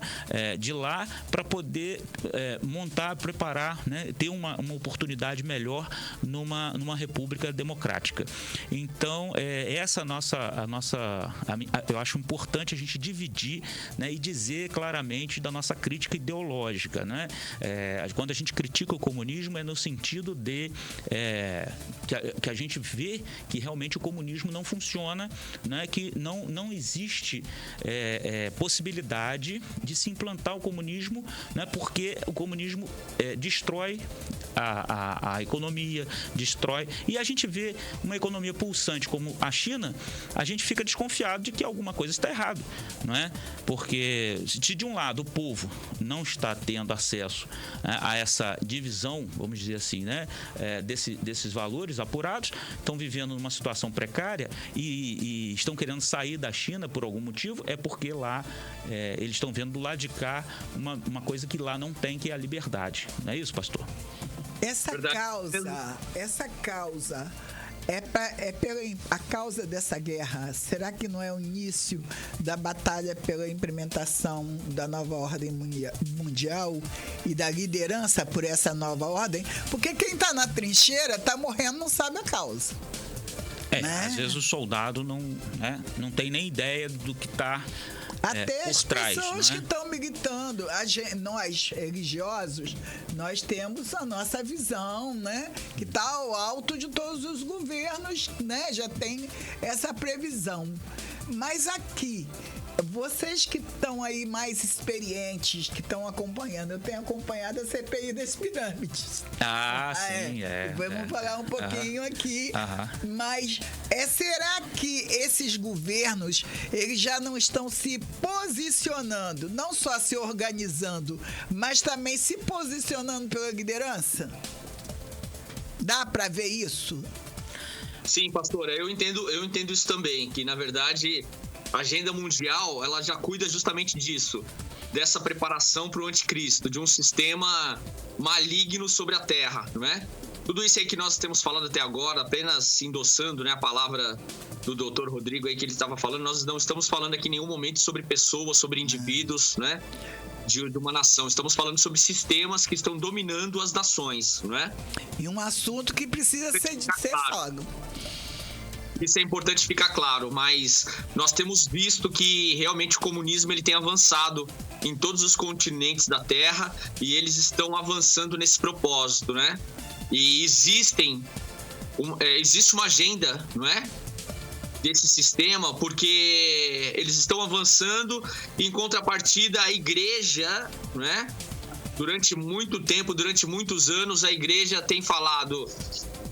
de lá, para poder montar, preparar, né, ter uma oportunidade melhor numa república democrática. Então, essa eu acho importante a gente dividir, né, e dizer claramente da nossa crítica ideológica, né? Quando a gente critica o comunismo, é no sentido de que a gente vê que realmente o comunismo não funciona, né, que não existe possibilidade de se implantar o comunismo, né, porque o comunismo destrói a economia, destrói. E a gente vê uma economia pulsante como a China, a gente fica desconfiado de que alguma coisa está errada, não é? Porque se de um lado o povo não está tendo acesso, né, a essa divisão, vamos dizer assim, né, desses valores apurados, estão vivendo numa situação precária e estão querendo sair da China por algum motivo, é porque lá eles estão vendo do lado de cá uma coisa que lá não tem, que é a liberdade. Não é isso, pastor? Essa causa a causa dessa guerra, será que não é o início da batalha pela implementação da nova ordem mundial e da liderança por essa nova ordem? Porque quem está na trincheira, está morrendo, não sabe a causa. Né? Às vezes o soldado não tem nem ideia do que está até por as trás, pessoas, né, que estão militando, nós religiosos, nós temos a nossa visão, né, que está ao alto de todos os governos, né, já tem essa previsão. Mas aqui, vocês que estão aí mais experientes, que estão acompanhando, eu tenho acompanhado a CPI das pirâmides. Sim, Vamos falar um pouquinho aqui. Mas será que esses governos, eles já não estão se posicionando, não só se organizando, mas também se posicionando pela liderança? Dá para ver isso? Sim, pastora, eu entendo isso também, que na verdade a agenda mundial, ela já cuida justamente disso, dessa preparação para o anticristo, de um sistema maligno sobre a Terra, não é? Tudo isso aí que nós temos falado até agora, apenas endossando, né, a palavra do Dr. Rodrigo aí que ele estava falando, nós não estamos falando aqui em nenhum momento sobre pessoas, sobre indivíduos, né, de uma nação. Estamos falando sobre sistemas que estão dominando as nações, não é? E um assunto que precisa ser falado. Isso é importante ficar claro, mas nós temos visto que realmente o comunismo ele tem avançado em todos os continentes da Terra e eles estão avançando nesse propósito, né? E existe uma agenda, não é? Desse sistema, porque eles estão avançando, em contrapartida a igreja, não é? durante muito tempo, durante muitos anos, a igreja tem falado: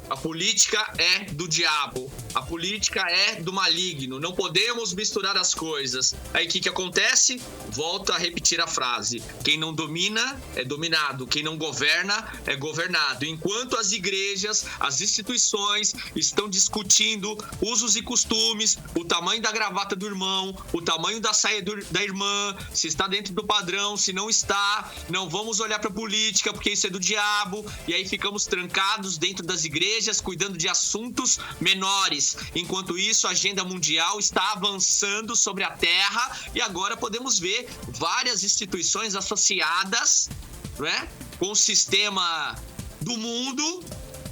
a política é do diabo, a política é do maligno, não podemos misturar as coisas. Aí o que acontece? Volto a repetir a frase: quem não domina é dominado, quem não governa é governado. Enquanto as igrejas, as instituições estão discutindo usos e costumes, o tamanho da gravata do irmão, o tamanho da saia da irmã, se está dentro do padrão, se não está, não vamos olhar para a política porque isso é do diabo, e aí ficamos trancados dentro das igrejas, cuidando de assuntos menores. Enquanto isso, a agenda mundial está avançando sobre a Terra e agora podemos ver várias instituições associadas, né, com o sistema do mundo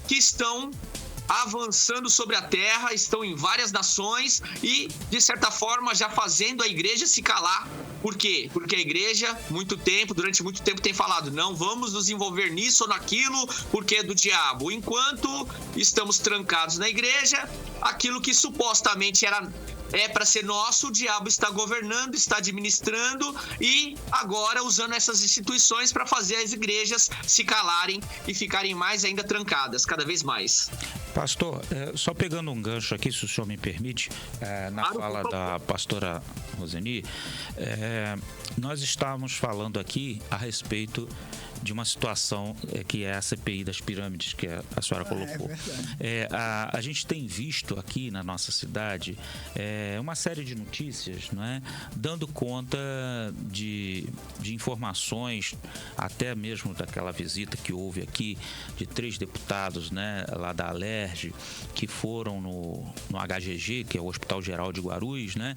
que estão avançando sobre a Terra, estão em várias nações e, de certa forma, já fazendo a igreja se calar. Por quê? Porque a igreja, durante muito tempo, tem falado: não vamos nos envolver nisso ou naquilo, porque é do diabo. Enquanto estamos trancados na igreja, aquilo que supostamente é para ser nosso, o diabo está governando, está administrando e agora usando essas instituições para fazer as igrejas se calarem e ficarem mais ainda trancadas, cada vez mais. Pastor, só pegando um gancho aqui, se o senhor me permite, na fala da pastora Roseni, nós estávamos falando aqui a respeito de uma situação que é a CPI das pirâmides, que a senhora colocou. A gente tem visto aqui na nossa cidade uma série de notícias, não é, dando conta de informações, até mesmo daquela visita que houve aqui de 3 deputados, né, lá da Alerj, que foram no HGG, que é o Hospital Geral de Guarulhos, né,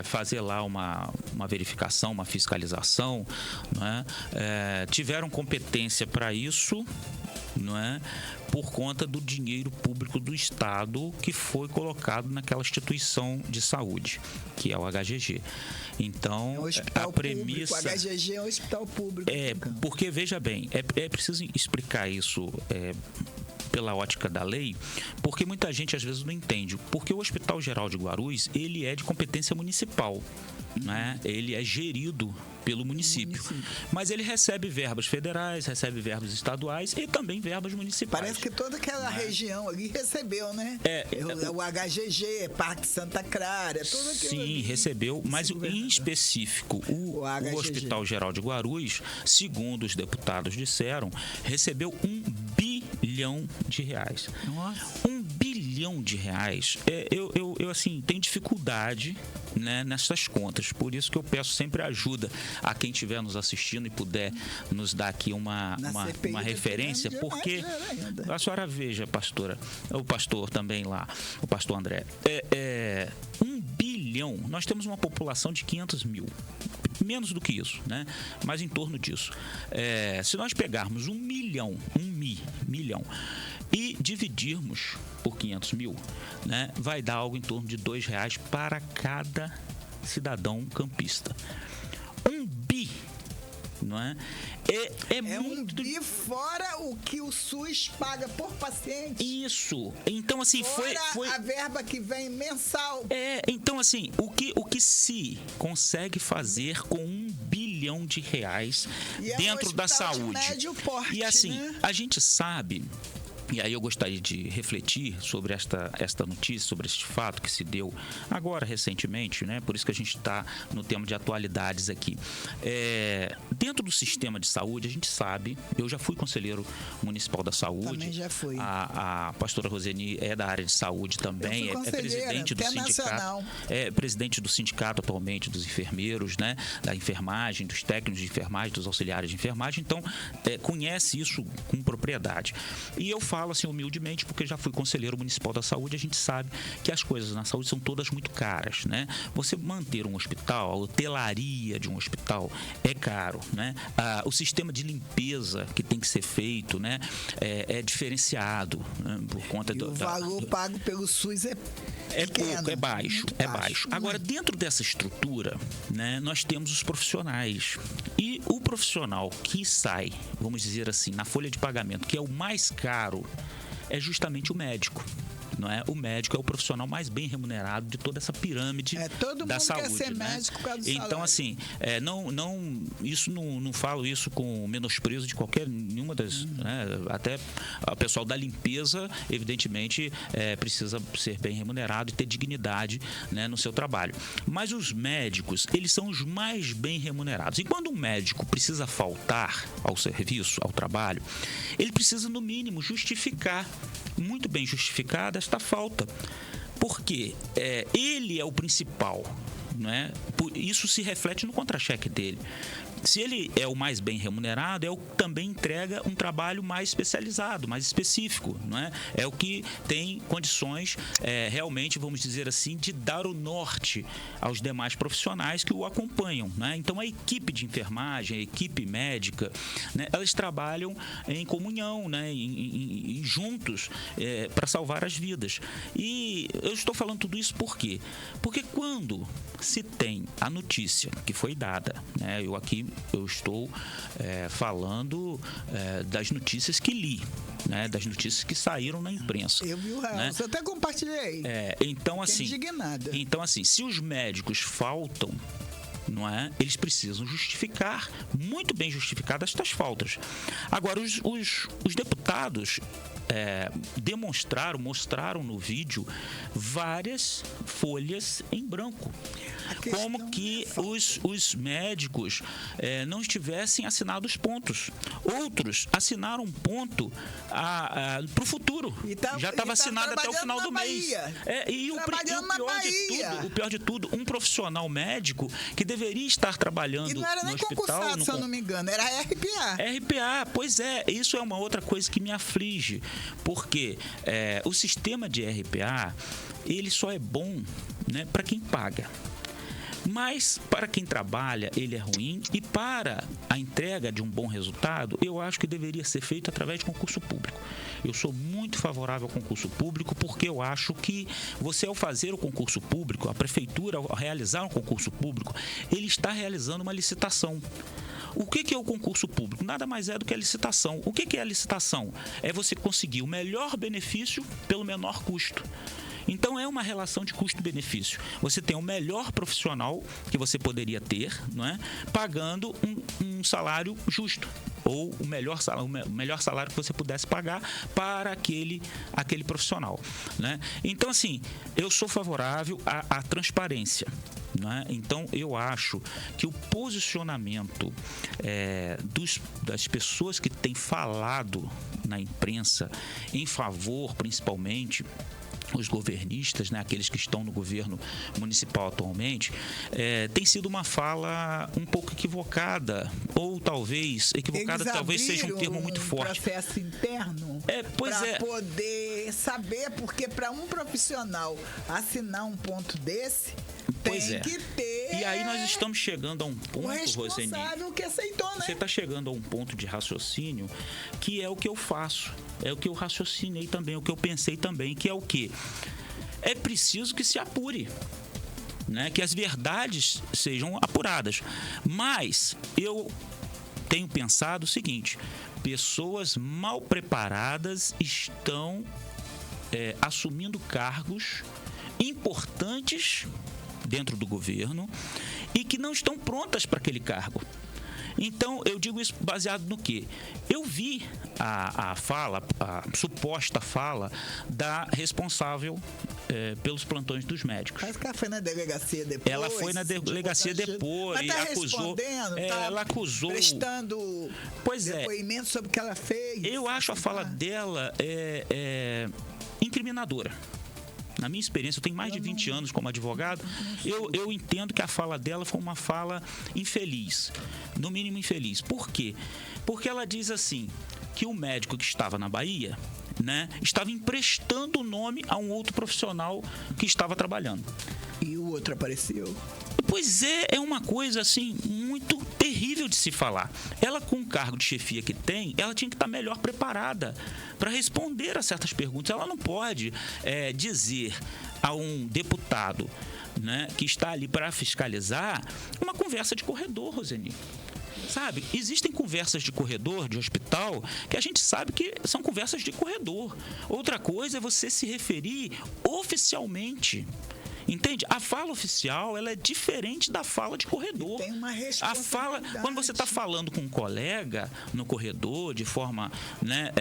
fazer lá uma verificação, uma fiscalização, não é? Tiveram competência para isso, não é? Por conta do dinheiro público do Estado que foi colocado naquela instituição de saúde, que é o HGG. Então, a premissa... Público, o HGG é um hospital público. Porque, veja bem, é preciso explicar isso pela ótica da lei, porque muita gente às vezes não entende. Porque o Hospital Geral de Guarulhos, ele é de competência municipal, né? Ele é gerido pelo município. Mas ele recebe verbas federais, recebe verbas estaduais e também verbas municipais. Parece que toda aquela região ali recebeu, né? O HGG, Parque Santa Clara, tudo aquilo. Sim, ali recebeu, mas em específico, o Hospital Geral de Guarulhos, segundo os deputados disseram, recebeu R$1 bilhão. Nossa. R$1 bilhão. Eu assim, tenho dificuldade, né, nessas contas. Por isso que eu peço sempre ajuda a quem estiver nos assistindo e puder nos dar aqui uma referência, porque a senhora veja, pastora, o pastor também lá, o pastor André, 1 bilhão, nós temos uma população de 500 mil. Menos do que isso, né? Mas em torno disso. Se nós pegarmos 1 milhão e dividirmos por 500 mil, né, vai dar algo em torno de R$2 para cada cidadão campista. 1 bi, não é? É muito... 1 bi fora o que o SUS paga por paciente. Isso. Então, assim, fora foi a verba que vem mensal. Então, assim, o que se consegue fazer com R$1 bilhão dentro da saúde? De médio porte, e assim, né? A gente sabe... E aí eu gostaria de refletir sobre esta notícia, sobre este fato que se deu agora, recentemente, né? Por isso que a gente está no tema de atualidades aqui. Dentro do sistema de saúde, a gente sabe, eu já fui conselheiro municipal da saúde. Também já fui. A pastora Roseni é da área de saúde também, é presidente do sindicato. É presidente do sindicato atualmente dos enfermeiros, né? Da enfermagem, dos técnicos de enfermagem, dos auxiliares de enfermagem. Então, conhece isso com propriedade. E eu falo assim humildemente, porque já fui conselheiro municipal da saúde, a gente sabe que as coisas na saúde são todas muito caras, né? Você manter um hospital, a hotelaria de um hospital é caro, né? O sistema de limpeza que tem que ser feito, né, é diferenciado, né, por conta o valor pago pelo SUS é pouco, é baixo. Agora, dentro dessa estrutura, né, nós temos os profissionais. E o profissional que sai, vamos dizer assim, na folha de pagamento, que é o mais caro, é justamente o médico. não é? O médico é o profissional mais bem remunerado de toda essa pirâmide todo da mundo saúde, quer ser né? médico por causa do Então, salário. assim, não falo isso com menosprezo de nenhuma das, né? Até o pessoal da limpeza, evidentemente, precisa ser bem remunerado e ter dignidade, né, no seu trabalho. Mas os médicos, eles são os mais bem remunerados. E quando um médico precisa faltar ao serviço, ao trabalho, ele precisa, no mínimo, justificar, muito bem justificada, esta falta. Porque ele é o principal, né? Isso se reflete no contra-cheque dele. Se ele é o mais bem remunerado, é o que também entrega um trabalho mais especializado, mais específico, não é? É o que tem condições, realmente, vamos dizer assim, de dar o norte aos demais profissionais que o acompanham, né? Então, a equipe de enfermagem, a equipe médica, né, elas trabalham em comunhão, né, em juntos, para salvar as vidas. E eu estou falando tudo isso por quê? Porque quando se tem a notícia que foi dada, né, eu estou falando das notícias que li, né, das notícias que saíram na imprensa. Eu vi o real, né? eu até compartilhei. Então, assim, indignada. Então, assim, se os médicos faltam, não é? Eles precisam justificar, muito bem justificadas, estas faltas. Agora, os deputados mostraram no vídeo várias folhas em branco. Como que os médicos não estivessem assinado os pontos. Outros assinaram um ponto para o futuro. Já estava assinado até o final do mês. E o pior de tudo, um profissional médico que deveria estar trabalhando no hospital... E não era nem concursado, se eu não me engano, era RPA. RPA, pois é. Isso é uma outra coisa que me aflige. Porque o sistema de RPA, ele só é bom, né, para quem paga. Mas para quem trabalha, ele é ruim, e para a entrega de um bom resultado, eu acho que deveria ser feito através de concurso público. Eu sou muito favorável ao concurso público, porque eu acho que você, ao fazer o concurso público, a prefeitura, ao realizar um concurso público, ele está realizando uma licitação. O que é o concurso público? Nada mais é do que a licitação. O que é a licitação? É você conseguir o melhor benefício pelo menor custo. Então, é uma relação de custo-benefício. Você tem o melhor profissional que você poderia ter, não é? Pagando um salário justo, ou o melhor salário que você pudesse pagar para aquele profissional, né? Então, assim, eu sou favorável à transparência. Né? Então, eu acho que o posicionamento das pessoas que têm falado na imprensa em favor, principalmente, os governistas, né, aqueles que estão no governo municipal atualmente, tem sido uma fala um pouco equivocada, ou talvez talvez seja um termo muito forte. Processo interno para poder saber, porque para um profissional assinar um ponto desse, tem que ter. E aí nós estamos chegando a um ponto, Roseni, que aceitou, né? Você está chegando a um ponto de raciocínio que é o que eu faço, é o que eu raciocinei também, o que eu pensei também, que é o quê? É preciso que se apure, né? Que as verdades sejam apuradas. Mas eu tenho pensado o seguinte: pessoas mal preparadas estão assumindo cargos importantes dentro do governo e que não estão prontas para aquele cargo. Então, eu digo isso baseado no quê? Eu vi a suposta fala da responsável pelos plantões dos médicos. Mas que ela foi na delegacia depois? Ela foi na delegacia depois e acusou. Ela acusou. Prestando depoimento sobre o que ela fez. Eu acho a fala dela incriminadora. Na minha experiência, eu tenho mais de 20 anos como advogado, eu entendo que a fala dela foi uma fala infeliz, no mínimo infeliz. Por quê? Porque ela diz assim, que o médico que estava na Bahia, né, estava emprestando o nome a um outro profissional que estava trabalhando. E o outro apareceu. Pois é uma coisa assim muito terrível de se falar. Ela, com o cargo de chefia que tem, ela tinha que estar melhor preparada para responder a certas perguntas. Ela não pode dizer a um deputado, né, que está ali para fiscalizar, uma conversa de corredor, Roseni. Sabe? Existem conversas de corredor, de hospital, que a gente sabe que são conversas de corredor. Outra coisa é você se referir oficialmente. Entende? A fala oficial, ela é diferente da fala de corredor. Tem uma responsabilidade. A fala, quando você está falando com um colega no corredor, de forma, né,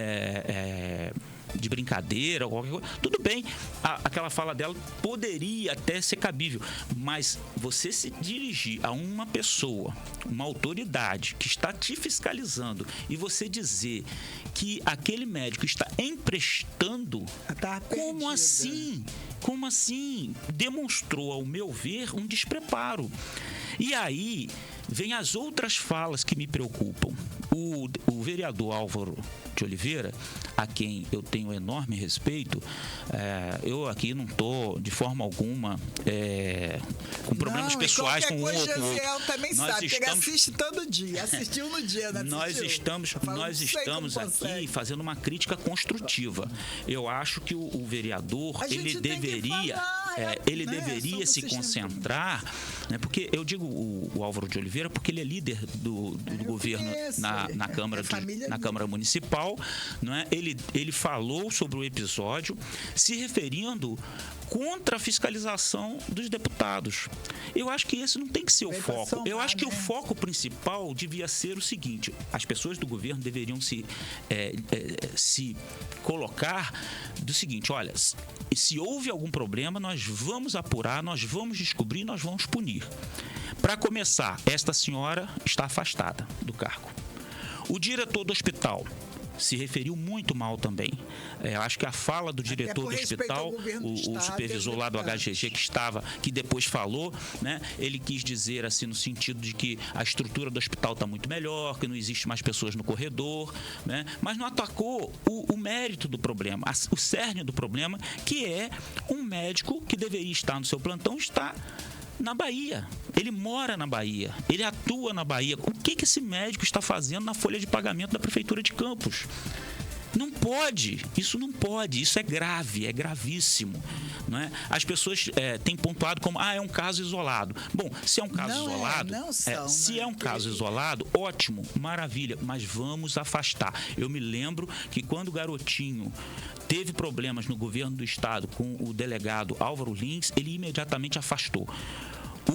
de brincadeira, ou qualquer coisa, tudo bem, aquela fala dela poderia até ser cabível, mas você se dirigir a uma pessoa, uma autoridade que está te fiscalizando e você dizer que aquele médico está emprestando, como assim? Como assim? Demonstrou, ao meu ver, um despreparo. E aí vem as outras falas que me preocupam. O vereador Álvaro de Oliveira, a quem eu tenho enorme respeito, eu aqui não estou de forma alguma com problemas pessoais com um ou com outro. Josiel também sabe, porque ele assiste todo dia, assistiu no dia, né? Nós estamos aqui fazendo uma crítica construtiva. Eu acho que o vereador, ele deveria se concentrar, né? Porque eu digo o Álvaro de Oliveira porque ele é líder do governo na Câmara Municipal, não é? Ele falou sobre o episódio, se referindo contra a fiscalização dos deputados. Eu acho que esse não tem que ser o foco. Eu acho que o foco principal devia ser o seguinte: as pessoas do governo deveriam se colocar do seguinte: olha, se houve algum problema, nós vamos apurar, nós vamos descobrir, nós vamos punir. Para começar, esta senhora está afastada do cargo. O diretor do hospital se referiu muito mal também. Eu acho que a fala do diretor do hospital, o supervisor lá do HGG que depois falou, né? Ele quis dizer assim no sentido de que a estrutura do hospital está muito melhor, que não existe mais pessoas no corredor, né? Mas não atacou o mérito do problema, o cerne do problema, que é um médico que deveria estar no seu plantão, está na Bahia. Ele mora na Bahia, ele atua na Bahia. O que esse médico está fazendo na folha de pagamento da Prefeitura de Campos? Não pode, isso é grave, é gravíssimo, não é? As pessoas têm pontuado como, é um caso isolado. Bom, se é um caso isolado, caso isolado, ótimo, maravilha, mas vamos afastar. Eu me lembro que quando o garotinho teve problemas no governo do estado com o delegado Álvaro Lins, ele imediatamente afastou.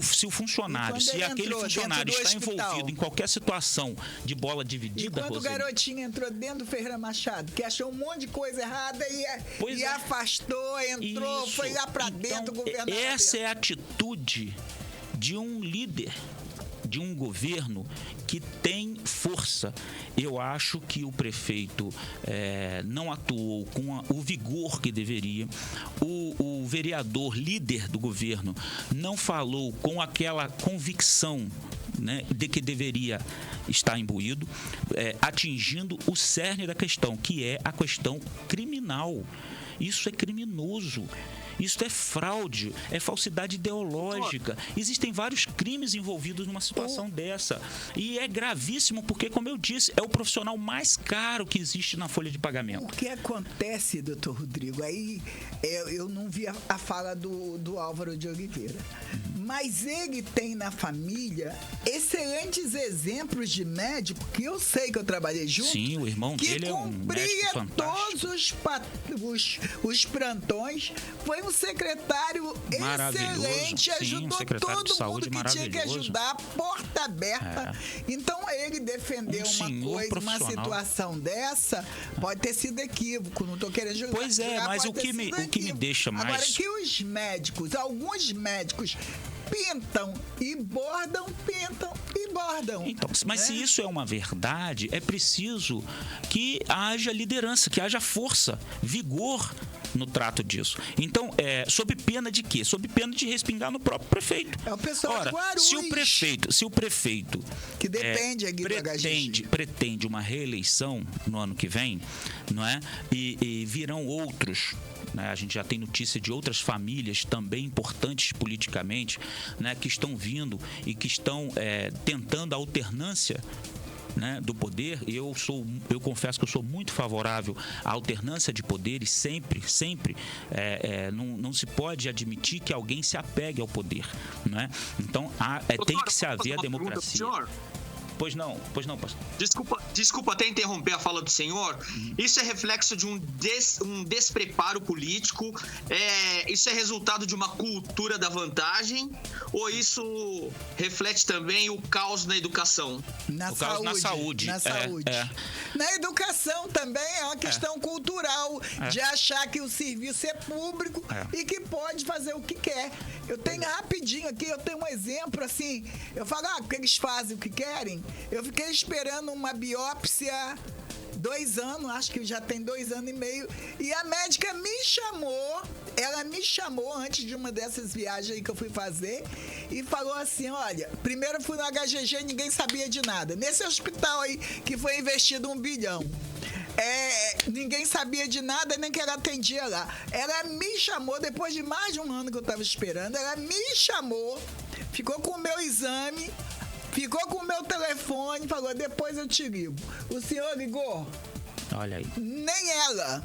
Se aquele funcionário está envolvido em qualquer situação de bola dividida, quando o garotinho entrou dentro do Ferreira Machado, que achou um monte de coisa errada e afastou, entrou, foi lá para dentro do governador. Essa é a atitude de um líder, de um governo que tem força. Eu acho que o prefeito não atuou com o vigor que deveria. O vereador, líder do governo, não falou com aquela convicção, né, de que deveria estar imbuído, atingindo o cerne da questão, que é a questão criminal. Isso é criminoso. Isso é fraude, é falsidade ideológica. Existem vários crimes envolvidos numa situação dessa. E é gravíssimo porque, como eu disse, é o profissional mais caro que existe na folha de pagamento. O que acontece, doutor Rodrigo? Aí eu não vi a fala do Álvaro de Oliveira. Mas ele tem na família excelentes exemplos de médico, que eu sei que eu trabalhei junto. Sim, o irmão dele é um médico fantástico. Todos os plantões. Foi um secretário excelente, ajudou todo mundo que tinha que ajudar, porta aberta. Então, ele defendeu uma situação dessa, pode ter sido equívoco, não estou querendo julgar. Pois mas o que me deixa mais... Agora, que os médicos, alguns médicos, pintam e bordam. Então, mas se isso é uma verdade, é preciso que haja liderança, que haja força, vigor no trato disso. Então, sob pena de quê? Sob pena de respingar no próprio prefeito. É o pessoal de Guarulhos. Se o prefeito que depende pretende uma reeleição no ano que vem, não é? E virão outros, né? A gente já tem notícia de outras famílias também importantes politicamente, né, que estão vindo e que estão tentando a alternância, né, do poder. Eu confesso que eu sou muito favorável à alternância de poderes, sempre não se pode admitir que alguém se apegue ao poder, né? Então tem que se haver a democracia. Pois não, pastor. Desculpa até interromper a fala do senhor. Isso é reflexo de um despreparo político? Isso é resultado de uma cultura da vantagem? Ou isso reflete também o caos na educação? Na saúde. Na educação também é uma questão cultural de achar que o serviço é público e que pode fazer o que quer. Eu tenho rapidinho aqui, eu tenho um exemplo assim. Eu falo, porque eles fazem o que querem. Eu fiquei esperando uma biópsia 2 anos, acho que já tem 2 anos e meio. E a médica ela me chamou antes de uma dessas viagens aí que eu fui fazer e falou assim, olha, primeiro eu fui no HGG e ninguém sabia de nada. Nesse hospital aí que foi investido 1 bilhão. Ninguém sabia de nada, nem que ela atendia lá. Ela me chamou, depois de mais de 1 ano que eu tava esperando, ela me chamou, ficou com o meu exame, ficou com o meu telefone, falou, depois eu te ligo. O senhor ligou? Olha aí. Nem ela.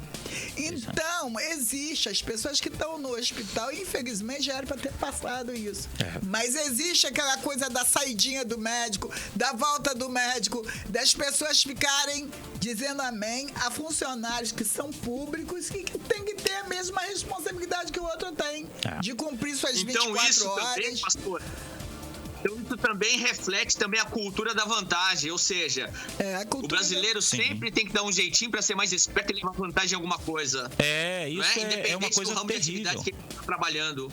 Então, existe. As pessoas que estão no hospital, infelizmente, já era para ter passado isso. Mas existe aquela coisa da saidinha do médico, da volta do médico, das pessoas ficarem dizendo amém a funcionários que são públicos e que tem que ter a mesma responsabilidade que o outro tem, de cumprir suas 24 horas. Também, pastor, então isso também reflete também a cultura da vantagem, ou seja, o brasileiro sempre tem que dar um jeitinho para ser mais esperto e levar vantagem em alguma coisa. Isso é uma coisa do ramo terrível. De atividade que ele está trabalhando.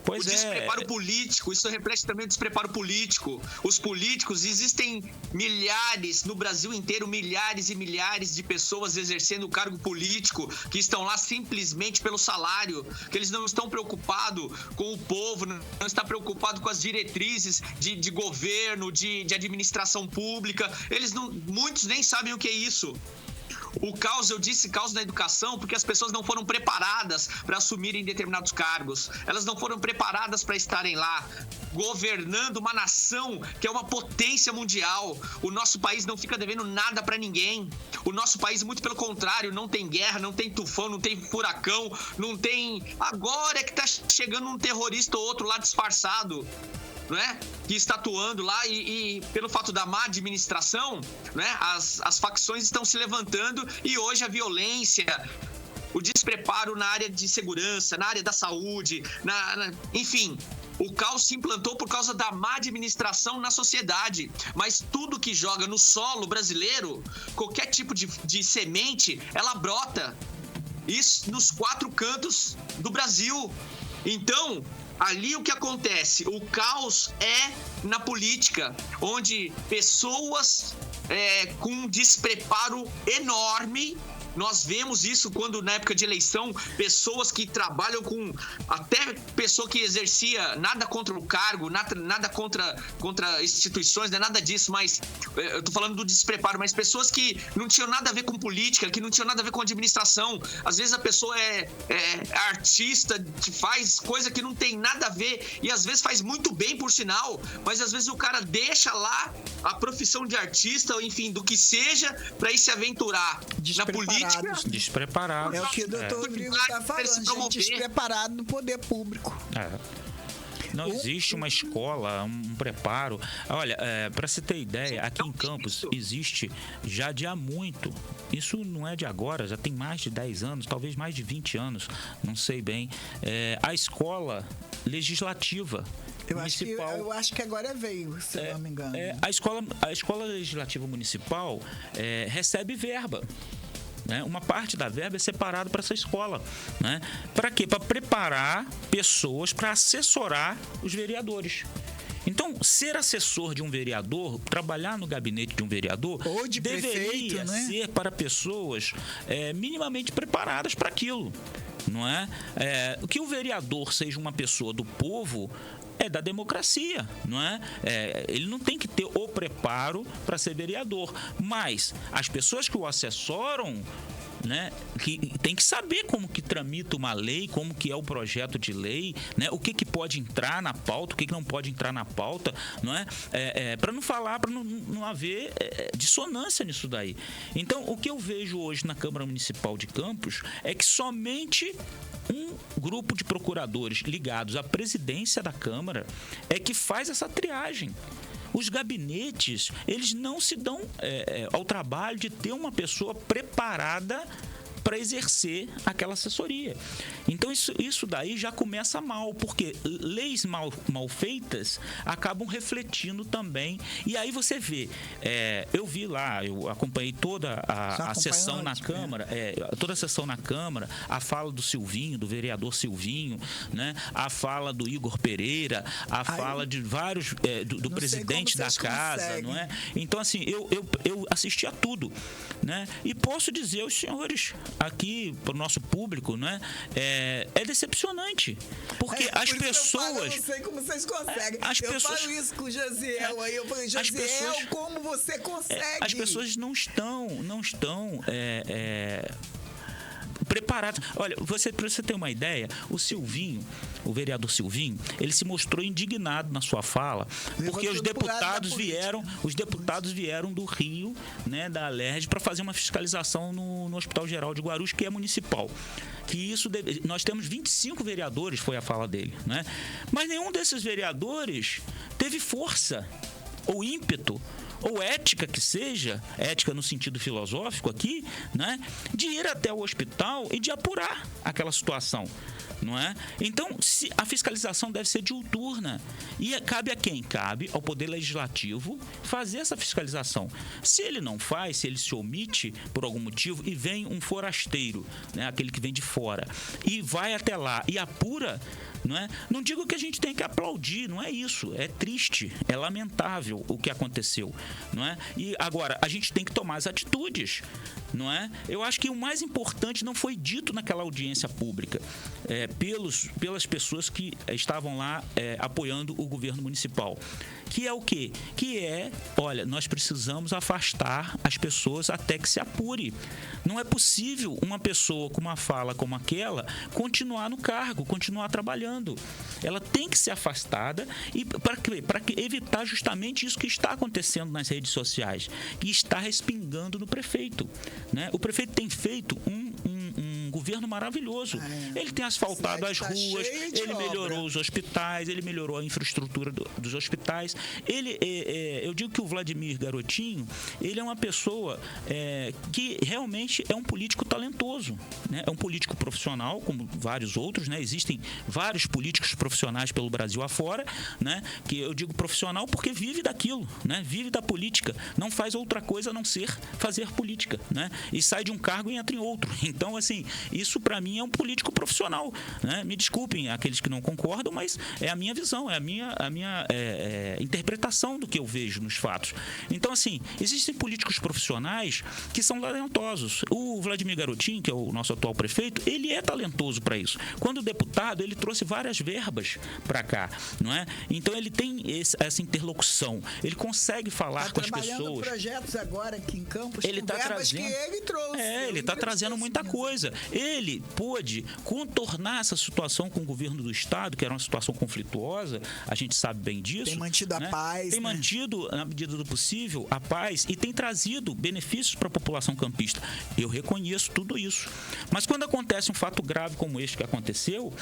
Pois o despreparo político, isso reflete também o despreparo político. Os políticos, existem milhares, no Brasil inteiro, milhares e milhares de pessoas exercendo o cargo político que estão lá simplesmente pelo salário, que eles não estão preocupados com o povo, não estão preocupados com as diretrizes de governo, de administração pública. Muitos nem sabem o que é isso. O caos, eu disse caos na educação, porque as pessoas não foram preparadas para assumirem determinados cargos. Elas não foram preparadas para estarem lá, governando uma nação que é uma potência mundial. O nosso país não fica devendo nada para ninguém. O nosso país, muito pelo contrário, não tem guerra, não tem tufão, não tem furacão, não tem... Agora é que tá chegando um terrorista ou outro lá disfarçado, né, que está atuando lá e pelo fato da má administração, né, as facções estão se levantando e hoje a violência, o despreparo na área de segurança, na área da saúde, enfim, o caos se implantou por causa da má administração na sociedade. Mas tudo que joga no solo brasileiro, qualquer tipo de semente, ela brota. Isso nos 4 cantos do Brasil. Então, ali o que acontece? O caos é na política, onde pessoas com um despreparo enorme. Nós vemos isso quando, na época de eleição, pessoas que trabalham com... Até pessoa que exercia nada contra o cargo, nada contra instituições, não é nada disso, mas eu tô falando do despreparo, mas pessoas que não tinham nada a ver com política, que não tinham nada a ver com administração. Às vezes a pessoa é artista, faz coisa que não tem nada a ver e às vezes faz muito bem, por sinal, mas às vezes o cara deixa lá a profissão de artista, ou enfim, do que seja, para ir se aventurar na política. Despreparados. É o que o doutor Rodrigo está falando, gente despreparado no poder público. Não existe uma escola, um preparo. Olha, para você ter ideia, aqui em Campos existe já de há muito. Isso não é de agora, já tem mais de 10 anos, talvez mais de 20 anos, não sei bem. A escola legislativa municipal. Eu acho que agora veio, se não me engano. A escola legislativa municipal recebe verba. Uma parte da verba é separada para essa escola. Né? Para quê? Para preparar pessoas para assessorar os vereadores. Então, ser assessor de um vereador, trabalhar no gabinete de um vereador, ou de deveria prefeito, né? ser para pessoas minimamente preparadas para aquilo. Não é? Que o vereador seja uma pessoa do povo é da democracia, não é? Ele não tem que ter o preparo para ser vereador, mas as pessoas que o assessoram, né, que tem que saber como que tramita uma lei, como que é o projeto de lei, né, o que pode entrar na pauta, o que não pode entrar na pauta, não é? Para não falar, para não haver dissonância nisso daí. Então, o que eu vejo hoje na Câmara Municipal de Campos é que somente um grupo de procuradores ligados à presidência da Câmara é que faz essa triagem. os gabinetes, eles não se dão ao trabalho de ter uma pessoa preparada para exercer aquela assessoria. Então isso daí já começa mal, porque leis mal feitas acabam refletindo também. E aí você vê, eu vi lá, eu acompanhei toda a sessão na Câmara, toda a sessão na Câmara, a fala do Silvinho, do vereador Silvinho, né? A fala do Igor Pereira, a fala de vários, do presidente da casa, conseguem. Não é? Então, assim, eu assisti a tudo, né? E posso dizer aos senhores aqui para o nosso público, né? É decepcionante, porque as pessoas... Eu não sei como vocês conseguem. Falo isso com o Josiel aí, eu falei, Josiel, como você consegue? As pessoas não estão preparados. Olha, para você ter uma ideia, o vereador Silvinho, ele se mostrou indignado na sua fala, porque os deputados vieram do Rio, né, da Alerj, para fazer uma fiscalização no Hospital Geral de Guarulhos, que é municipal. Nós temos 25 vereadores, foi a fala dele, né? Mas nenhum desses vereadores teve força ou ímpeto ou ética que seja, ética no sentido filosófico aqui, né, de ir até o hospital e de apurar aquela situação, não é? Então, a fiscalização deve ser diuturna. E cabe a quem? Cabe ao Poder Legislativo fazer essa fiscalização. Se ele não faz, se ele se omite por algum motivo e vem um forasteiro, né, aquele que vem de fora, e vai até lá e apura, não é? Não digo que a gente tem que aplaudir, não é isso. É triste, é lamentável o que aconteceu, não é? E agora, a gente tem que tomar as atitudes, não é? Eu acho que o mais importante não foi dito naquela audiência pública pelas pessoas que estavam lá apoiando o governo municipal. Que é o quê? Que olha, nós precisamos afastar as pessoas até que se apure. Não é possível uma pessoa com uma fala como aquela continuar no cargo, continuar trabalhando. Ela tem que ser afastada e para evitar justamente isso que está acontecendo nas redes sociais, que está respingando no prefeito, né? O prefeito tem feito um governo maravilhoso. Ele tem asfaltado as ruas, ele melhorou os hospitais, ele melhorou a infraestrutura dos hospitais. Eu digo que o Vladimir Garotinho, ele é uma pessoa que realmente é um político talentoso, né? É um político profissional, como vários outros, né? Existem vários políticos profissionais pelo Brasil afora, né? Que eu digo profissional porque vive daquilo, né? Vive da política, não faz outra coisa a não ser fazer política, né? E sai de um cargo e entra em outro. Então, assim, isso para mim é um político profissional, né? Me desculpem aqueles que não concordam, mas é a minha visão, é a minha interpretação do que eu vejo nos fatos. Então, assim, existem políticos profissionais que são talentosos. O Vladimir Garotinho, que é o nosso atual prefeito, ele é talentoso para isso. Quando deputado, ele trouxe várias verbas para cá, não é? Então, ele tem essa interlocução, ele consegue falar com as pessoas. Está trabalhando projetos agora aqui em Campos, ele está trazendo, que ele trouxe. Ele está trazendo muita coisa. Ele pôde contornar essa situação com o governo do estado, que era uma situação conflituosa, a gente sabe bem disso. Tem mantido a paz. Tem mantido, na medida do possível, a paz e tem trazido benefícios para a população campista. Eu reconheço tudo isso. Mas quando acontece um fato grave como este que aconteceu,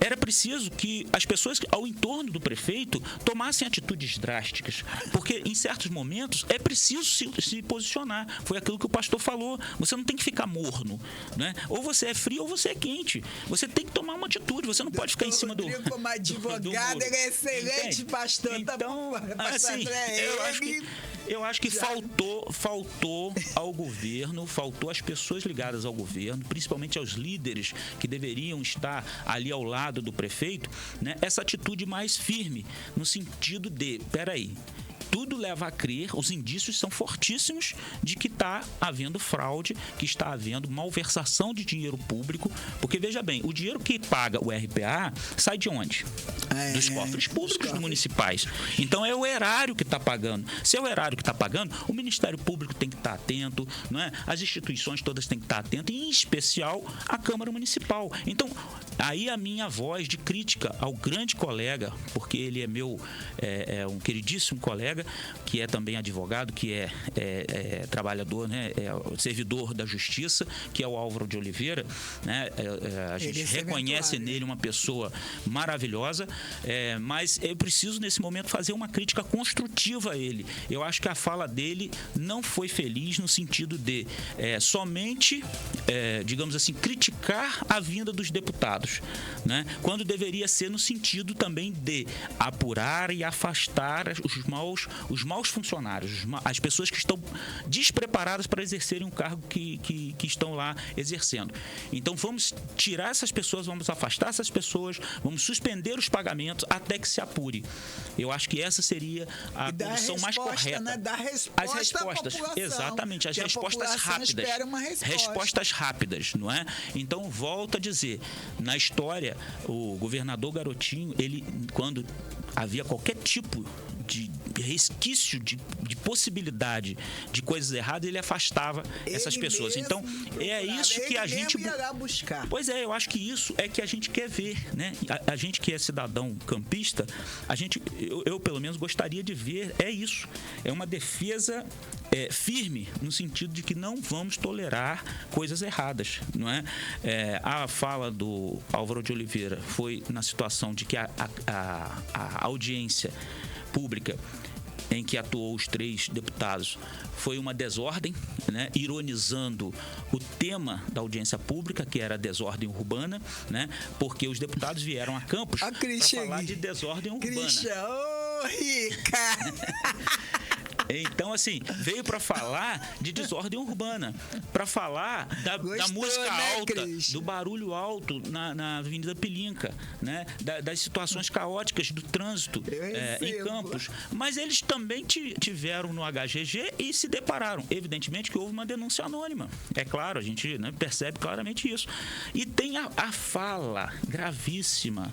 era preciso que as pessoas ao entorno do prefeito tomassem atitudes drásticas, porque em certos momentos é preciso se posicionar. Foi aquilo que o pastor falou. Você não tem que ficar morno, né? Ou você é frio ou você é quente. Você tem que tomar uma atitude. Você não pode ficar em cima do... Como advogado, ele é excelente, pastor. Então, assim, eu acho que faltou ao governo, faltou às pessoas ligadas ao governo, principalmente aos líderes que deveriam estar ali ao lado do prefeito, né, essa atitude mais firme, no sentido de, peraí, tudo leva a crer, os indícios são fortíssimos de que está havendo fraude, que está havendo malversação de dinheiro público, porque veja bem, o dinheiro que paga o RPA sai de onde? Dos cofres públicos municipais. Então é o erário que está pagando. Se é o erário que está pagando, o Ministério Público tem que estar atento, não é? As instituições todas têm que estar atentas, e em especial a Câmara Municipal. Então, aí a minha voz de crítica ao grande colega, porque ele é meu um queridíssimo colega, colega, que é também advogado, que é trabalhador, né? É servidor da Justiça, que é o Álvaro de Oliveira, né? A gente reconhece nele uma pessoa maravilhosa, mas eu preciso, nesse momento, fazer uma crítica construtiva a ele. Eu acho que a fala dele não foi feliz no sentido de somente, digamos assim, criticar a vinda dos deputados, né? Quando deveria ser no sentido também de apurar e afastar os maus funcionários, as pessoas que estão despreparadas para exercerem um cargo que estão lá exercendo. Então vamos tirar essas pessoas, vamos afastar essas pessoas, vamos suspender os pagamentos até que se apure. Eu acho que essa seria a condição mais correta. Né? Dar resposta as respostas, exatamente, as respostas rápidas. Respostas rápidas, não é? Então, volto a dizer, na história, o governador Garotinho, ele, quando havia qualquer tipo de resquício de possibilidade de coisas erradas, ele afastava essas pessoas. Então, é isso que a gente buscar. Pois é, eu acho que isso é que a gente quer ver, né? A gente que é cidadão campista, eu pelo menos gostaria de ver, isso. É uma defesa firme, no sentido de que não vamos tolerar coisas erradas, não é? A fala do Álvaro de Oliveira foi na situação de que a audiência pública em que atuou os 3 deputados foi uma desordem, né? Ironizando o tema da audiência pública, que era a desordem urbana, né? Porque os deputados vieram a Campos para falar de desordem urbana. Rica! Então, assim, veio para falar de desordem urbana, para falar da música alta, do barulho alto na Avenida Pilinca, né? Das situações caóticas do trânsito em Campos. Mas eles também tiveram no HGG e se depararam. Evidentemente que houve uma denúncia anônima. É claro, a gente, né, percebe claramente isso. E tem a fala gravíssima.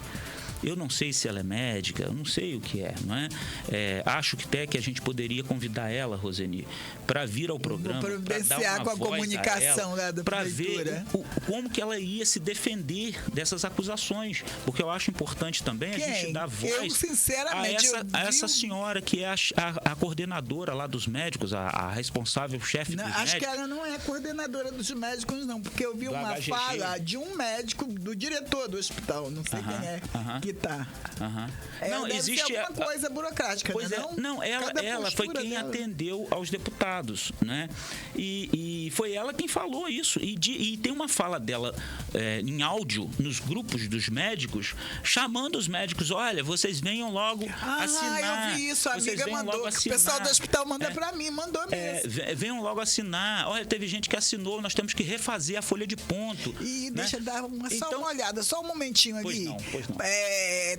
Eu não sei se ela é médica, eu não sei o que não é? Acho que até que a gente poderia convidar ela, Roseni, para vir ao programa, para dar uma com a comunicação lá da para ver como que ela ia se defender dessas acusações, porque eu acho importante também a gente dar voz a essa senhora que é a coordenadora lá dos médicos, a responsável, chefe dos médicos. Acho que ela não é coordenadora dos médicos, não, porque eu vi uma fala de um médico, do diretor do hospital, não sei quem é, que tá. Não, deve existe ser alguma coisa burocrática, pois né? Ela foi quem atendeu aos deputados, né? E foi ela quem falou isso. E tem uma fala dela em áudio nos grupos dos médicos, chamando os médicos: olha, vocês venham logo assinar. Eu vi isso, a amiga mandou, que o pessoal do hospital manda pra mim, mandou mesmo. Venham logo assinar. Olha, teve gente que assinou, nós temos que refazer a folha de ponto. E deixa eu dar só uma olhada, só um momentinho aqui. Pois não.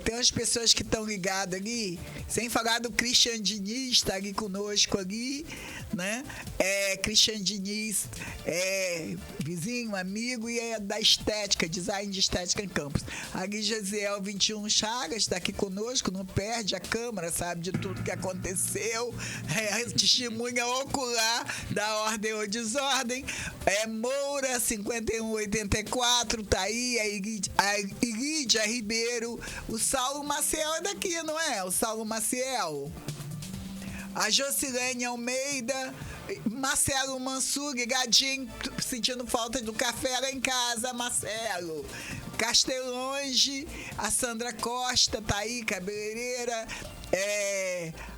Tem umas pessoas que estão ligadas ali, sem falar do Christian Diniz, tá ali conosco ali, né? Christian Diniz vizinho, amigo e é da estética, design de estética em Campos. Ali Josiel 21 Chagas está aqui conosco, não perde a câmera, sabe de tudo que aconteceu, testemunha ocular da ordem ou desordem. Moura 5184 tá aí, a Irídia Ribeiro, o Saulo Maciel é daqui, não é? O Saulo Maciel. A Jocilene Almeida, Marcelo Mansur, ligadinho, sentindo falta do café lá em casa, Marcelo. Castelonge, a Sandra Costa tá aí, cabeleireira.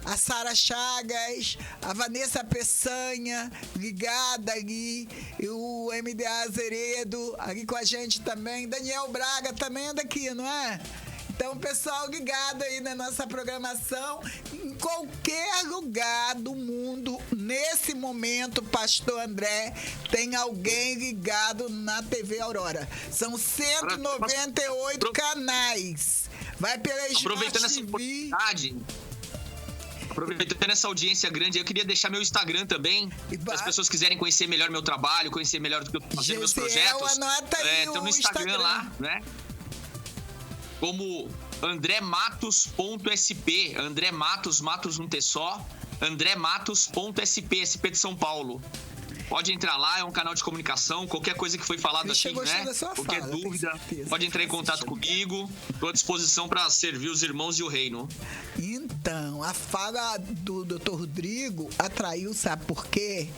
A Sara Chagas, a Vanessa Peçanha, ligada ali, e o MDA Azeredo, ali com a gente também. Daniel Braga também é daqui, não é? Então, pessoal ligado aí na nossa programação, em qualquer lugar do mundo, nesse momento, Pastor André, tem alguém ligado na TV Aurora. São 198 canais. Vai pela Smart TV. Aproveitando essa audiência grande, eu queria deixar meu Instagram também, se as pessoas quiserem conhecer melhor meu trabalho, conhecer melhor do que eu estou fazendo, meus projetos. Anota aí então no Instagram lá, né? Como andrematos.sp, André Matos, Matos não ter só, andrematos.sp, SP de São Paulo. pode entrar lá, é um canal de comunicação, qualquer coisa que foi falado aqui, né? Qualquer dúvida, pode entrar em contato comigo, estou à disposição para servir os irmãos e o reino. Então, a fala do Dr. Rodrigo atraiu, sabe por quê?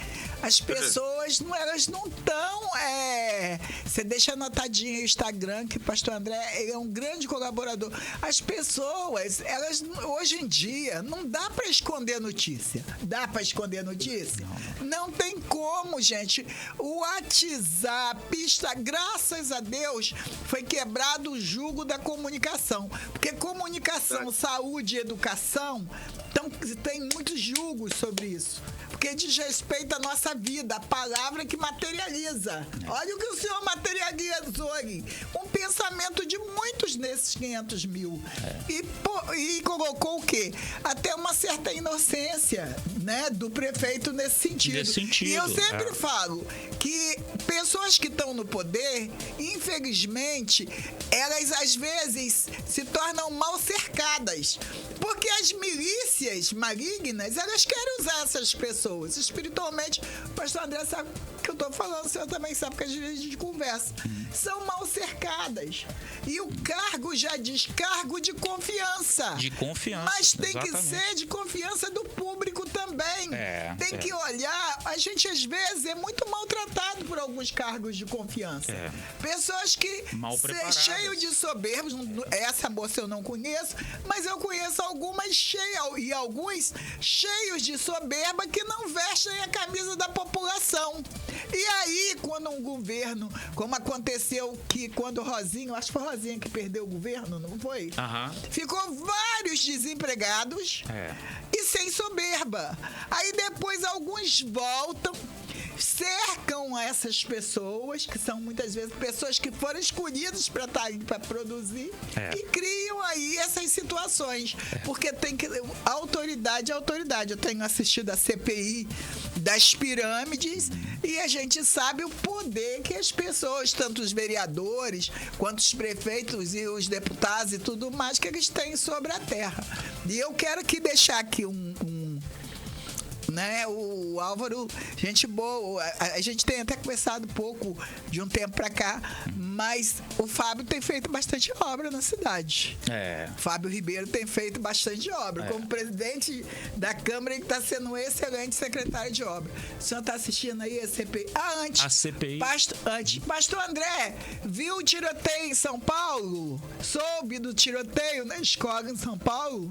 As pessoas, elas não estão... Você deixa anotadinho o Instagram, que o pastor André ele é um grande colaborador. As pessoas, elas, hoje em dia, não dá para esconder notícia. Dá para esconder notícia? Não tem como, gente. O WhatsApp, graças a Deus, foi quebrado o jugo da comunicação. Porque comunicação, saúde e educação, tem muitos julgos sobre isso. Porque diz respeito à nossa vida, a palavra que materializa. Olha o que o Senhor materializou aí. Um pensamento de muitos nesses 500 mil. E colocou o quê? Até uma certa inocência, né, do prefeito nesse sentido. E eu sempre falo que pessoas que estão no poder, infelizmente, elas às vezes se tornam mal cercadas. Porque as milícias malignas, elas querem usar essas pessoas. Espiritualmente, o pastor André sabe o que eu estou falando, o senhor também sabe, que às vezes a gente conversa. São mal cercadas. E o cargo já diz cargo de confiança. De confiança. Mas tem que ser de confiança do público também. Tem que olhar. A gente, às vezes, é muito maltratado por alguns cargos de confiança. Pessoas que cheio de soberbos. Essa moça eu não conheço, mas eu conheço algumas e alguns cheios de soberba que não vestem a camisa da população. E aí, quando um governo, como aconteceu que quando Rosinho, acho que foi Rosinha que perdeu o governo, não foi? Ficou vários desempregados e sem soberba. Aí depois alguns voltam, cercam essas pessoas, que são muitas vezes pessoas que foram escolhidas para estar aí para produzir, e criam aí essas situações. Porque tem que... Autoridade é autoridade. Eu tenho assistido a CPI das pirâmides e a gente sabe o poder que as pessoas, tanto os vereadores, quanto os prefeitos e os deputados e tudo mais, que eles têm sobre a terra. E eu quero deixar aqui né, o Álvaro, gente boa, a gente tem até conversado pouco de um tempo pra cá, mas o Fábio tem feito bastante obra na cidade. Fábio Ribeiro tem feito bastante obra. Como presidente da Câmara, ele está sendo um excelente secretário de obra. O senhor está assistindo aí a CPI? A CPI. Pastor André, viu o tiroteio em São Paulo? Soube do tiroteio na escola em São Paulo?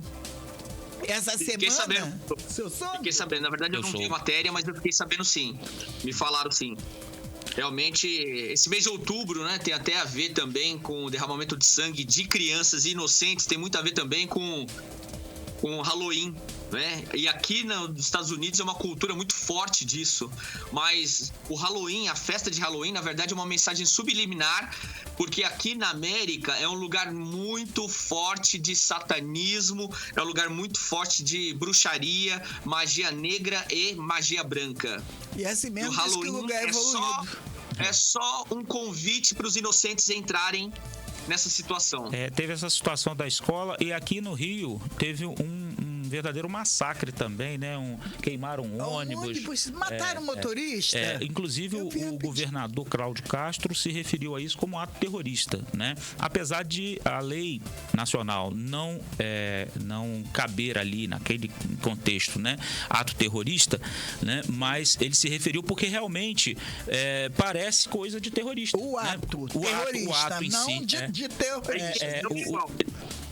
Essa fiquei semana? Fiquei sabendo. Na verdade, eu não vi matéria, mas eu fiquei sabendo sim. Me falaram sim. Realmente, esse mês de outubro, né, tem até a ver também com o derramamento de sangue de crianças inocentes, tem muito a ver também com Halloween, né? E aqui nos Estados Unidos é uma cultura muito forte disso, mas o Halloween, a festa de Halloween, na verdade é uma mensagem subliminar, porque aqui na América é um lugar muito forte de satanismo, é um lugar muito forte de bruxaria, magia negra e magia branca. E assim mesmo, o Halloween que o lugar é evoluído. É só um convite para os inocentes entrarem nessa situação. Teve essa situação da escola e aqui no Rio teve um verdadeiro massacre também, né? Queimaram ônibus. Mataram motorista. Inclusive o governador Cláudio Castro se referiu a isso como ato terrorista, né? Apesar de a lei nacional não caber ali naquele contexto, né? Ato terrorista, né? Mas ele se referiu porque realmente parece coisa de terrorista. O ato terrorista, o ato em não si, de terrorista.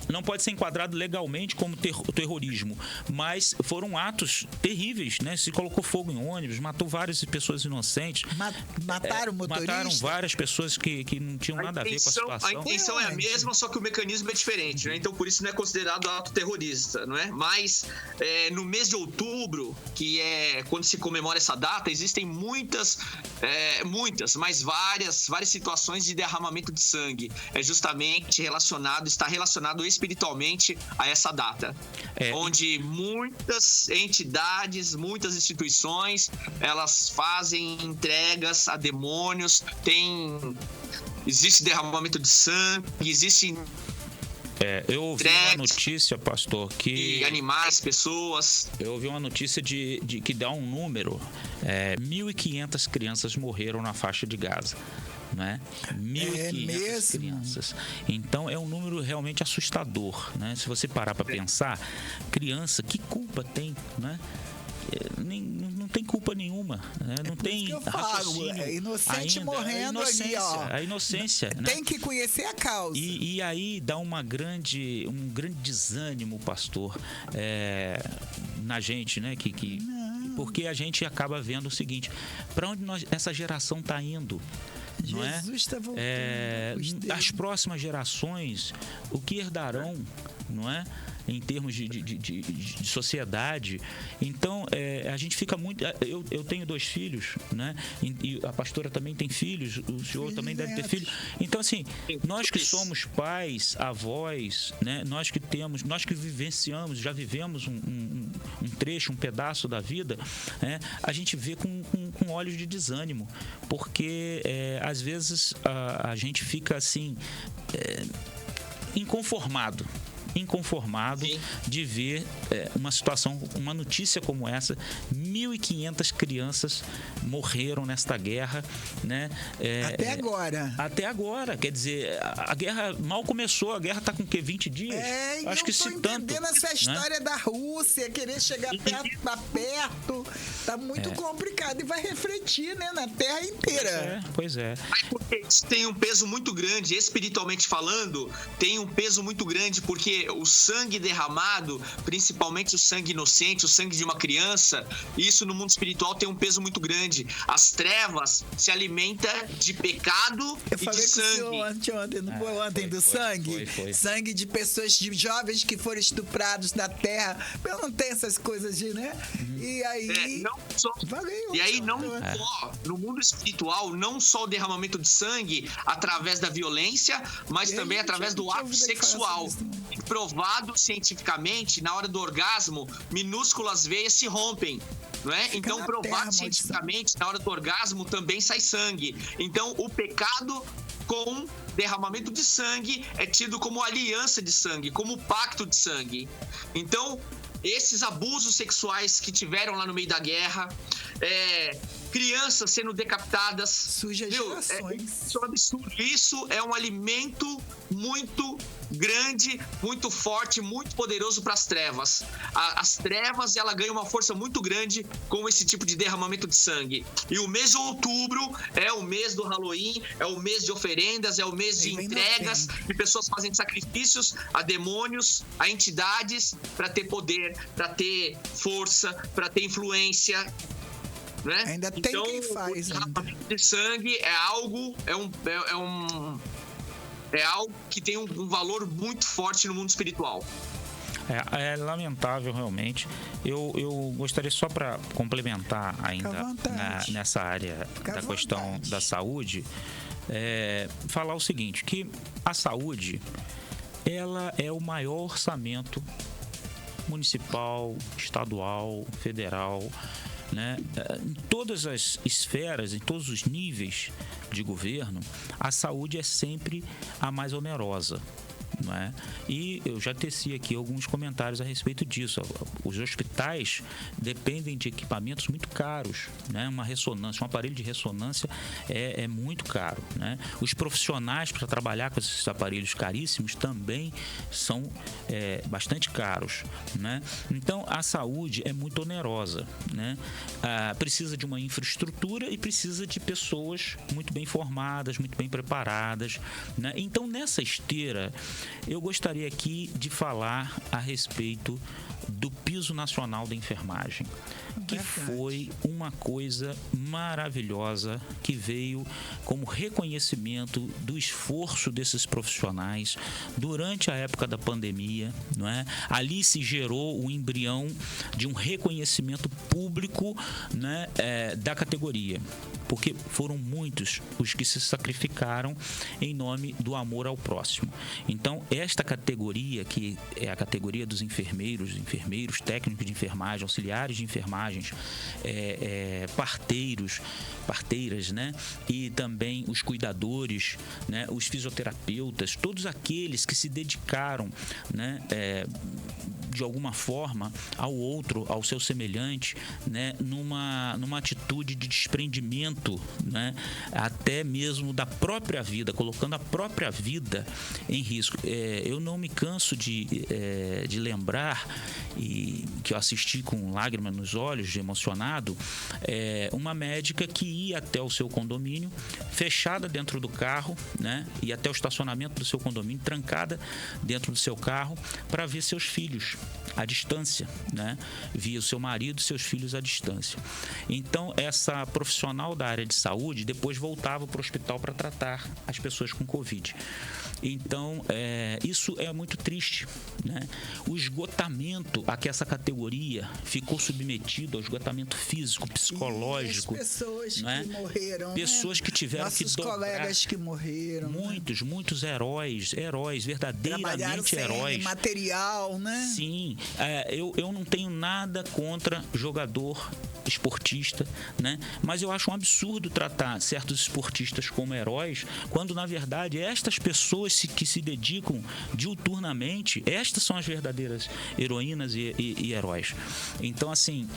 Não pode ser enquadrado legalmente como terrorismo, mas foram atos terríveis, né? Se colocou fogo em ônibus, matou várias pessoas inocentes. Mataram motoristas. Mataram várias pessoas que não tinham nada a ver com a situação. A intenção é a mesma, só que o mecanismo é diferente, né? Então, por isso não é considerado ato terrorista, não é? Mas no mês de outubro, que é quando se comemora essa data, existem muitas, mas várias situações de derramamento de sangue. É justamente está relacionado espiritualmente a essa data, onde muitas entidades, muitas instituições, elas fazem entregas a demônios, existe derramamento de sangue, existe Eu ouvi uma notícia, pastor, que... E animais, pessoas... Eu ouvi uma notícia de que dá um número. 1.500 crianças morreram na faixa de Gaza. Né? 1.500 crianças. Então é um número realmente assustador, né? Se você parar para pensar, criança, que culpa tem, né? Não tem culpa nenhuma, né? Não tem raciocínio. É inocente ainda. morrendo ali, ó. A inocência. Tem né? que conhecer a causa. E aí dá um grande desânimo, pastor, na gente, né? Porque a gente acaba vendo o seguinte: para onde essa geração está indo? Não Jesus está voltando. As próximas gerações, o que herdarão, não é? Em termos de sociedade. Então, a gente fica muito... Eu tenho 2 filhos, né? E a pastora também tem filhos, o senhor também deve ter filhos. Então, assim, nós que somos pais, avós, né? Nós que vivenciamos, já vivemos um trecho, um pedaço da vida, né? A gente vê com olhos de desânimo, porque às vezes a gente fica assim inconformado Sim. de ver uma situação, uma notícia como essa. 1.500 crianças morreram nesta guerra, né? Até agora, quer dizer, a guerra mal começou, a guerra está com o quê? 20 dias? Acho que se tanto. Essa história, né? Da Rússia querer chegar perto, tá muito complicado e vai refletir, né, na terra inteira. Pois é. Porque isso tem um peso muito grande, espiritualmente falando, tem um peso muito grande, porque o sangue derramado, principalmente o sangue inocente, o sangue de uma criança, isso no mundo espiritual tem um peso muito grande. As trevas se alimentam de pecado e de sangue. Eu falei com o senhor ontem do sangue. Foi. Sangue de pessoas, de jovens que foram estuprados na terra. Eu não tenho essas coisas de, né? E aí... no mundo espiritual, não só o derramamento de sangue através da violência, mas também através do ato sexual. Provado cientificamente, na hora do orgasmo, minúsculas veias se rompem. Não é? Então, provado cientificamente, na hora do orgasmo também sai sangue. Então, o pecado com derramamento de sangue é tido como aliança de sangue, como pacto de sangue. Então, esses abusos sexuais que tiveram lá no meio da guerra, crianças sendo decapitadas. Suja gerações. Isso é um absurdo. Isso é um alimento muito grande, muito forte, muito poderoso para as trevas. As trevas, ela ganha uma força muito grande com esse tipo de derramamento de sangue. E o mês de outubro é o mês do Halloween, é o mês de oferendas, é o mês de entregas, de pessoas fazem sacrifícios a demônios, a entidades, para ter poder, para ter força, para ter influência. Né? Ainda tem quem faz. O derramamento de sangue é algo que tem um valor muito forte no mundo espiritual. É lamentável, realmente. Eu gostaria, só para complementar ainda nessa área da questão da saúde, falar o seguinte, que a saúde, ela é o maior orçamento municipal, estadual, federal, né? Em todas as esferas, em todos os níveis de governo, a saúde é sempre a mais onerosa. Não é? E eu já teci aqui alguns comentários a respeito disso. Os hospitais dependem de equipamentos muito caros, né? Uma ressonância, um aparelho de ressonância é muito caro, né? Os profissionais para trabalhar com esses aparelhos caríssimos também são bastante caros, né? Então a saúde é muito onerosa, né? Precisa de uma infraestrutura e precisa de pessoas muito bem formadas, muito bem preparadas, né? Então, nessa esteira, eu gostaria aqui de falar a respeito do Piso Nacional da Enfermagem, que foi uma coisa maravilhosa, que veio como reconhecimento do esforço desses profissionais durante a época da pandemia, não é? Ali se gerou o embrião de um reconhecimento público, né, da categoria. porque foram muitos os que se sacrificaram em nome do amor ao próximo. Então, esta categoria, que é a categoria dos enfermeiros, técnicos de enfermagem, auxiliares de enfermagens, parteiras, né? E também os cuidadores, né? Os fisioterapeutas, todos aqueles que se dedicaram, né? De alguma forma ao outro, ao seu semelhante, né? Numa atitude de desprendimento, né? Até mesmo da própria vida, colocando a própria vida em risco. Eu não me canso de lembrar, e que eu assisti com lágrimas nos olhos, emocionado, uma médica que ia até o seu condomínio, fechada dentro do carro, né? Ia até o estacionamento do seu condomínio, trancada dentro do seu carro, para ver seus filhos à distância, né? Via o seu marido e seus filhos à distância. Então, essa profissional da área de saúde depois voltava para o hospital para tratar as pessoas com Covid. Então, isso é muito triste, né? O esgotamento a que essa categoria ficou submetida, ao esgotamento físico, psicológico. E as pessoas, né? Que morreram, pessoas, né? Que tiveram nossos que dobrar. Colegas que morreram. Muitos heróis, verdadeiramente heróis. Material, né? Sim. Eu não tenho nada contra jogador esportista, né? Mas eu acho um absurdo tratar certos esportistas como heróis, quando na verdade estas pessoas que se dedicam diuturnamente, estas são as verdadeiras heroínas e heróis. Então, assim,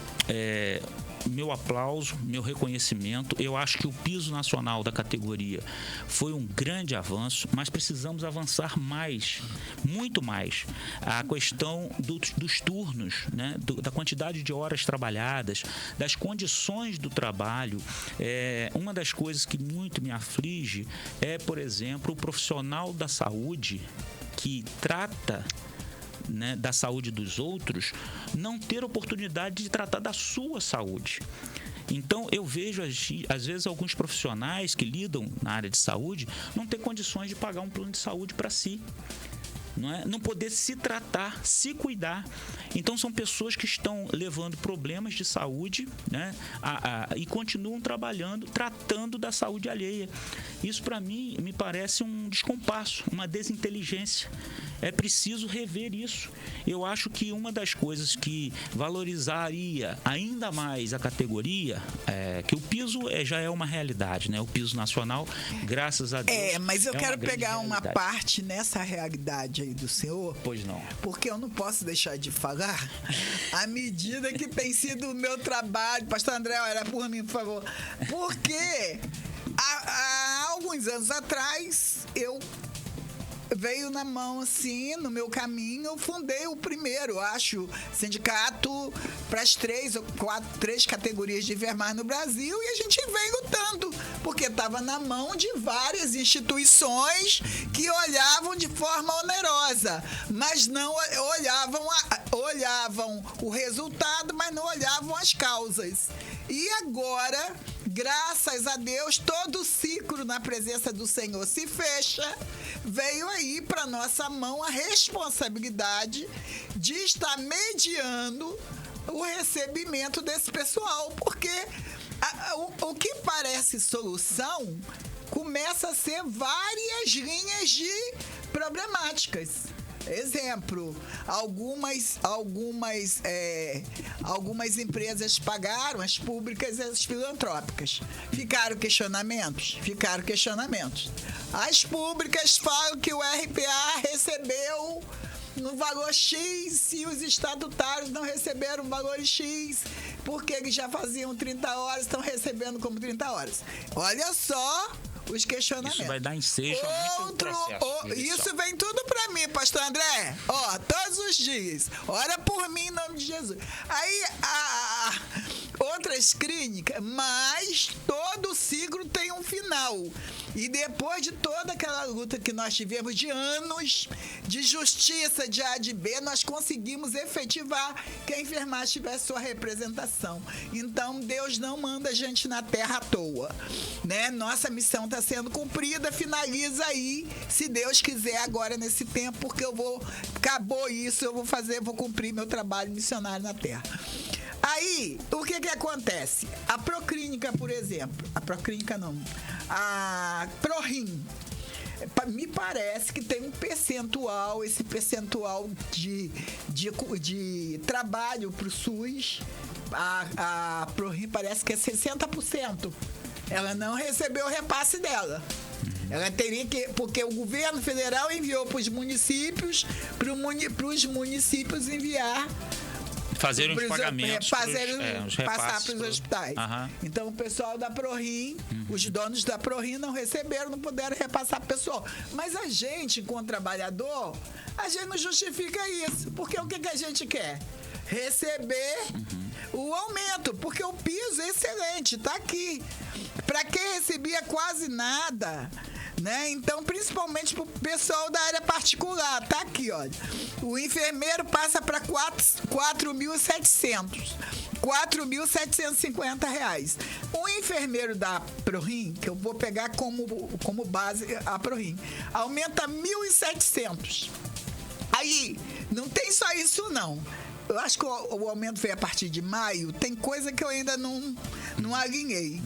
meu aplauso, meu reconhecimento. Eu acho que o piso nacional da categoria foi um grande avanço, mas precisamos avançar mais, muito mais. A questão dos turnos, né? Da quantidade de horas trabalhadas, das condições do trabalho. Uma das coisas que muito me aflige é, por exemplo, o profissional da saúde que trata, né, da saúde dos outros, não ter oportunidade de tratar da sua saúde. Então, eu vejo, às vezes, alguns profissionais que lidam na área de saúde não ter condições de pagar um plano de saúde para si. Não poder se tratar, se cuidar. Então, são pessoas que estão levando problemas de saúde, né, e continuam tratando da saúde alheia. Isso, para mim, me parece um descompasso, uma desinteligência. É preciso rever isso. Eu acho que uma das coisas que valorizaria ainda mais a categoria, que o piso já é uma realidade, né? O piso nacional, graças a Deus. Mas eu quero pegar uma parte nessa realidade aí do senhor. Pois não. Porque eu não posso deixar de falar à medida que tem sido o meu trabalho. Pastor André, era por mim, por favor. Porque há alguns anos atrás, veio na mão, assim, no meu caminho, eu fundei o primeiro, acho, sindicato para as 3 categorias de enfermagem no Brasil, e a gente vem lutando, porque estava na mão de várias instituições que olhavam de forma onerosa, mas não olhavam o resultado, mas não olhavam as causas. E agora, graças a Deus, todo o ciclo na presença do Senhor se fecha. Veio aí para nossa mão a responsabilidade de estar mediando o recebimento desse pessoal, porque o que parece solução começa a ser várias linhas de problemáticas. Exemplo, algumas empresas pagaram, as públicas e as filantrópicas. Ficaram questionamentos. As públicas falam que o RPA recebeu no valor X e os estatutários não receberam o valor X, porque eles já faziam 30 horas, estão recebendo como 30 horas. Olha só os questionamentos. Isso vai dar ensejo a muito processo. Isso vem tudo pra mim, pastor André. Todos os dias. Ora por mim em nome de Jesus. Aí, outras clínicas, mas todo ciclo tem um final. E depois de toda aquela luta que nós tivemos de anos de justiça de A de B, nós conseguimos efetivar que a enfermagem tivesse sua representação. Então, Deus não manda a gente na terra à toa, né? Nossa missão está sendo cumprida, finaliza aí, se Deus quiser, agora nesse tempo, porque acabou isso, vou cumprir meu trabalho missionário na terra. Aí, o que acontece? A Proclínica, por exemplo, a ProRim, me parece que tem um percentual, esse percentual de trabalho para o SUS, a ProRim parece que é 60%. Ela não recebeu o repasse dela. Ela teria que, porque o governo federal enviou para os municípios, para os municípios enviar, fazer uns pagamentos, passar para os hospitais. Então, o pessoal da ProRim, os donos da ProRim não receberam, não puderam repassar para o pessoal. Mas a gente, enquanto trabalhador, a gente não justifica isso. Porque o que a gente quer? Receber o aumento, porque o piso é excelente, está aqui. Para quem recebia quase nada, né? Então, principalmente para o pessoal da área particular, tá aqui, olha. O enfermeiro passa para 4.700. R$4.750. O enfermeiro da ProRim, que eu vou pegar como base a ProRim, aumenta 1.700. Aí, não tem só isso, não. Eu acho que o aumento veio a partir de maio. Tem coisa que eu ainda não alinhei.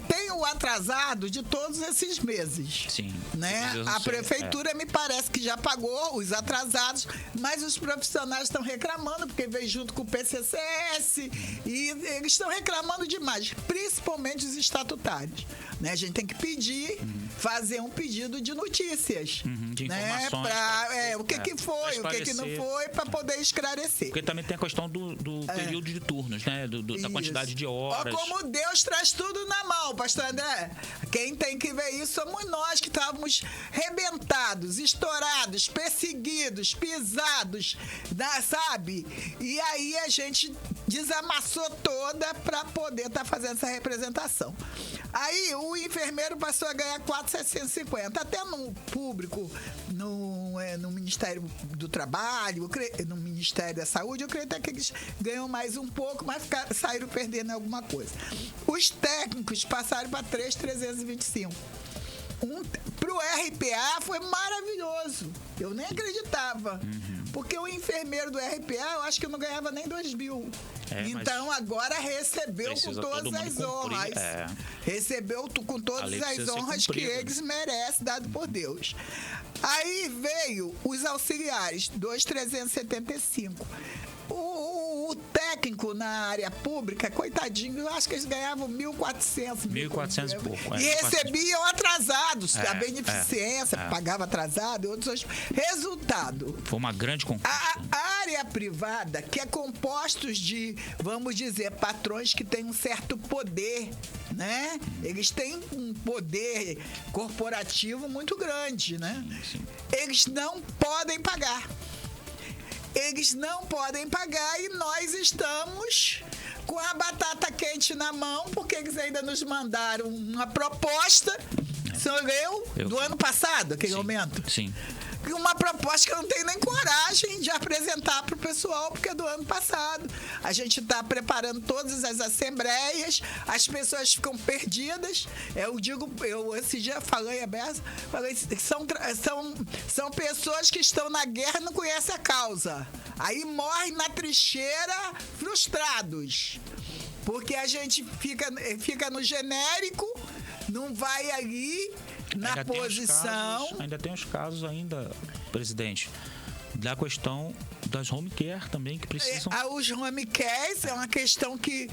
Tem o atrasado de todos esses meses. Sim. Né? A prefeitura me parece que já pagou os atrasados, mas os profissionais estão reclamando, porque veio junto com o PCCS, e eles estão reclamando demais, principalmente os estatutários. Né? A gente tem que pedir, fazer um pedido de notícias. De né? informações. O que foi, o que não foi, para poder esclarecer. Porque também tem a questão do período de turnos, né? Da quantidade de horas. Ó, como Deus traz tudo na mão, pastor André. Quem tem que ver isso somos nós, que estávamos rebentados, estourados, perseguidos, pisados, sabe? E aí a gente desamassou toda para poder estar fazendo essa representação. Aí o enfermeiro passou a ganhar 4.750. Até no público, no Ministério do Trabalho, no Ministério da Saúde, eu creio até que eles ganham mais um pouco, mas saíram perdendo alguma coisa. Os técnicos passaram para 3.325. Pro RPA foi maravilhoso. Eu nem acreditava. Porque o enfermeiro do RPA, eu acho que eu não ganhava nem 2.000. Então agora recebeu com todas as honras. Recebeu com todas as honras que eles merecem, dado por Deus. Aí veio os auxiliares, 2.375. O técnico na área pública, coitadinho, eu acho que eles ganhavam 1.400. 1.400 e pouco. E recebiam atrasados. A beneficência, pagava atrasado. Outros. Resultado. Foi uma grande conquista. A área privada, que é compostos de, vamos dizer, patrões que têm um certo poder, né? Eles têm um poder corporativo muito grande, né? Sim. Eles não podem pagar. Eles não podem pagar e nós estamos com a batata quente na mão, porque eles ainda nos mandaram uma proposta, do ano passado, aquele aumento. Sim. Uma proposta que eu não tenho nem coragem de apresentar para o pessoal, porque é do ano passado. A gente está preparando todas as assembleias, as pessoas ficam perdidas. Eu esse dia falei aberto, são pessoas que estão na guerra e não conhecem a causa. Aí morrem na trincheira frustrados. Porque a gente fica no genérico, não vai ali na posição. Ainda tem os casos presidente, da questão das home care também, que precisam... Os home cares é uma questão que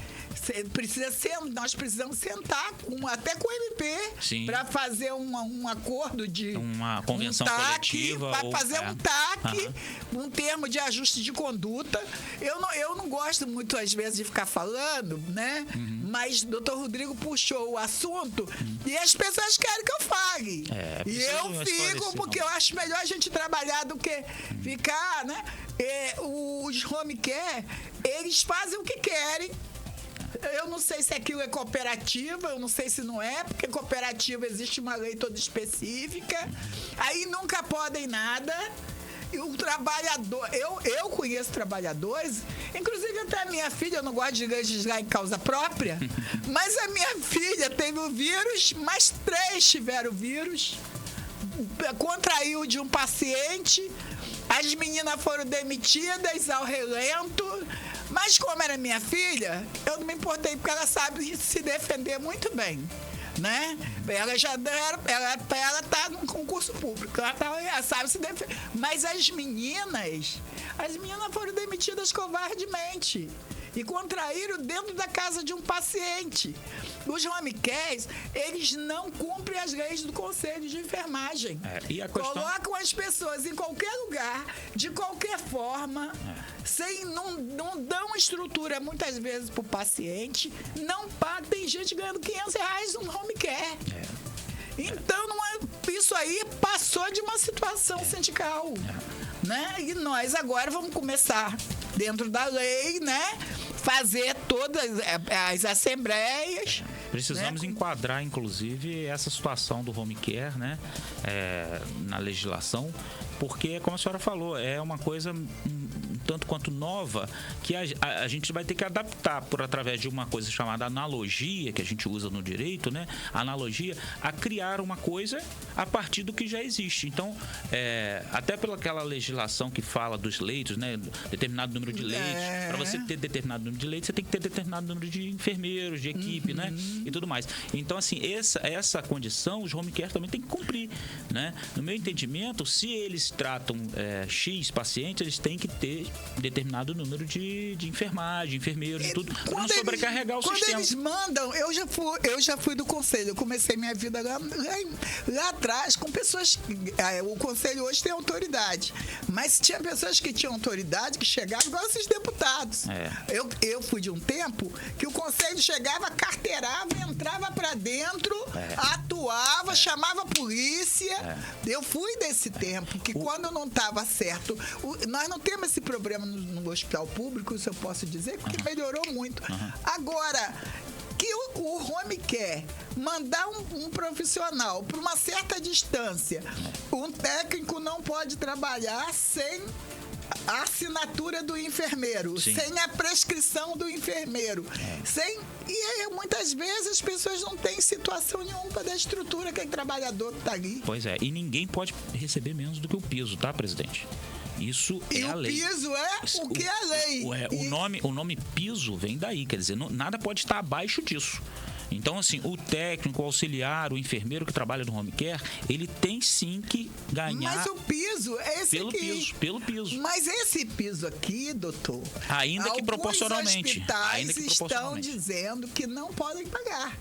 nós precisamos sentar até com o MP para fazer um acordo de... Uma convenção coletiva. Para fazer um TAC, um termo de ajuste de conduta. Eu não gosto muito, às vezes, de ficar falando, né? Mas o doutor Rodrigo puxou o assunto e as pessoas querem que eu fale. E eu fico, porque eu acho melhor a gente trabalhar do que ficar, né? Os home care, eles fazem o que querem. Eu não sei se aquilo é cooperativa, eu não sei se não é, porque cooperativa existe uma lei toda específica. Aí nunca podem nada. E o trabalhador, eu conheço trabalhadores, inclusive até a minha filha, eu não gosto de legislar em causa própria, mas a minha filha teve o vírus, mais 3 tiveram o vírus. contraiu de um paciente, as meninas foram demitidas ao relento, mas como era minha filha, eu não me importei, porque ela sabe se defender muito bem. Né? Ela tá num concurso público, ela sabe se defender. Mas as meninas foram demitidas covardemente e contraíram dentro da casa de um paciente. Os home cares, eles não cumprem as leis do Conselho de Enfermagem. E a questão... Colocam as pessoas em qualquer lugar, de qualquer forma, não dão estrutura muitas vezes para o paciente, não pagam. Tem gente ganhando R$500 no home care. Então, isso aí passou de uma situação sindical. Né? E nós agora vamos começar, dentro da lei, né? Fazer todas as assembleias. Precisamos enquadrar, inclusive, essa situação do home care, né? Na legislação, porque, como a senhora falou, é uma coisa tanto quanto nova, que a gente vai ter que adaptar através de uma coisa chamada analogia, que a gente usa no direito, né? Analogia, a criar uma coisa a partir do que já existe. Então, até pelaquela legislação que fala dos leitos, né? Determinado número de leitos. Para você ter determinado número de leitos, você tem que ter determinado número de enfermeiros, de equipe, né? E tudo mais. Então, assim, essa condição, os home care também tem que cumprir, né? No meu entendimento, se eles tratam X pacientes, eles têm que ter determinado número de enfermagem, enfermeiros e tudo, para não sobrecarregar o sistema. Quando eles mandam, eu já fui do conselho, eu comecei minha vida lá atrás com pessoas, o conselho hoje tem autoridade, mas tinha pessoas que tinham autoridade, que chegavam igual esses deputados. Eu fui de um tempo que o conselho chegava, carteirava, entrava para dentro, atuava, chamava a polícia. Eu fui desse tempo, que quando não estava certo, nós não temos esse problema no hospital público, isso eu posso dizer, porque melhorou muito. Agora, que o home care mandar um profissional para uma certa distância, um técnico não pode trabalhar sem a assinatura do enfermeiro, sem a prescrição do enfermeiro, e muitas vezes as pessoas não têm situação nenhuma da estrutura que o trabalhador está ali. Pois é, e ninguém pode receber menos do que o piso, tá, presidente? Isso é a lei. E o piso é o que é a lei. O nome piso vem daí, quer dizer, nada pode estar abaixo disso. Então, assim, o técnico, o auxiliar, o enfermeiro que trabalha no home care, ele tem sim que ganhar... Mas o piso é esse aqui. Pelo piso. Mas esse piso aqui, doutor... Ainda que proporcionalmente. Alguns hospitais estão dizendo que não podem pagar.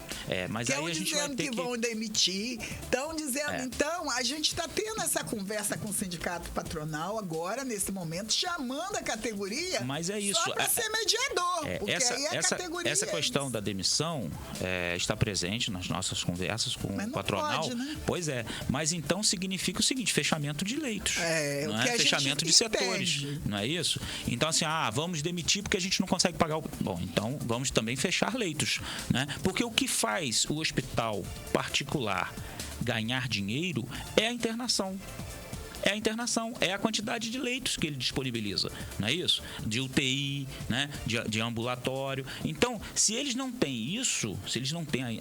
Mas aí a gente vai ter que... Estão dizendo que vão demitir, estão dizendo... Então, a gente está tendo essa conversa com o sindicato patronal agora, nesse momento, chamando a categoria... Mas é isso. Só para ser mediador, porque aí é a categoria... Essa questão da demissão... está presente nas nossas conversas com o patronal. Pode, né? Pois é. Mas então significa o seguinte, fechamento de leitos. Não é? Fechamento de setores. Não é isso? Então, assim, vamos demitir porque a gente não consegue pagar o... Bom, então vamos também fechar leitos. Né? Porque o que faz o hospital particular ganhar dinheiro é a internação. É a internação, é a quantidade de leitos que ele disponibiliza, não é isso? De UTI, né? de ambulatório. Então, se eles não têm isso, se eles não têm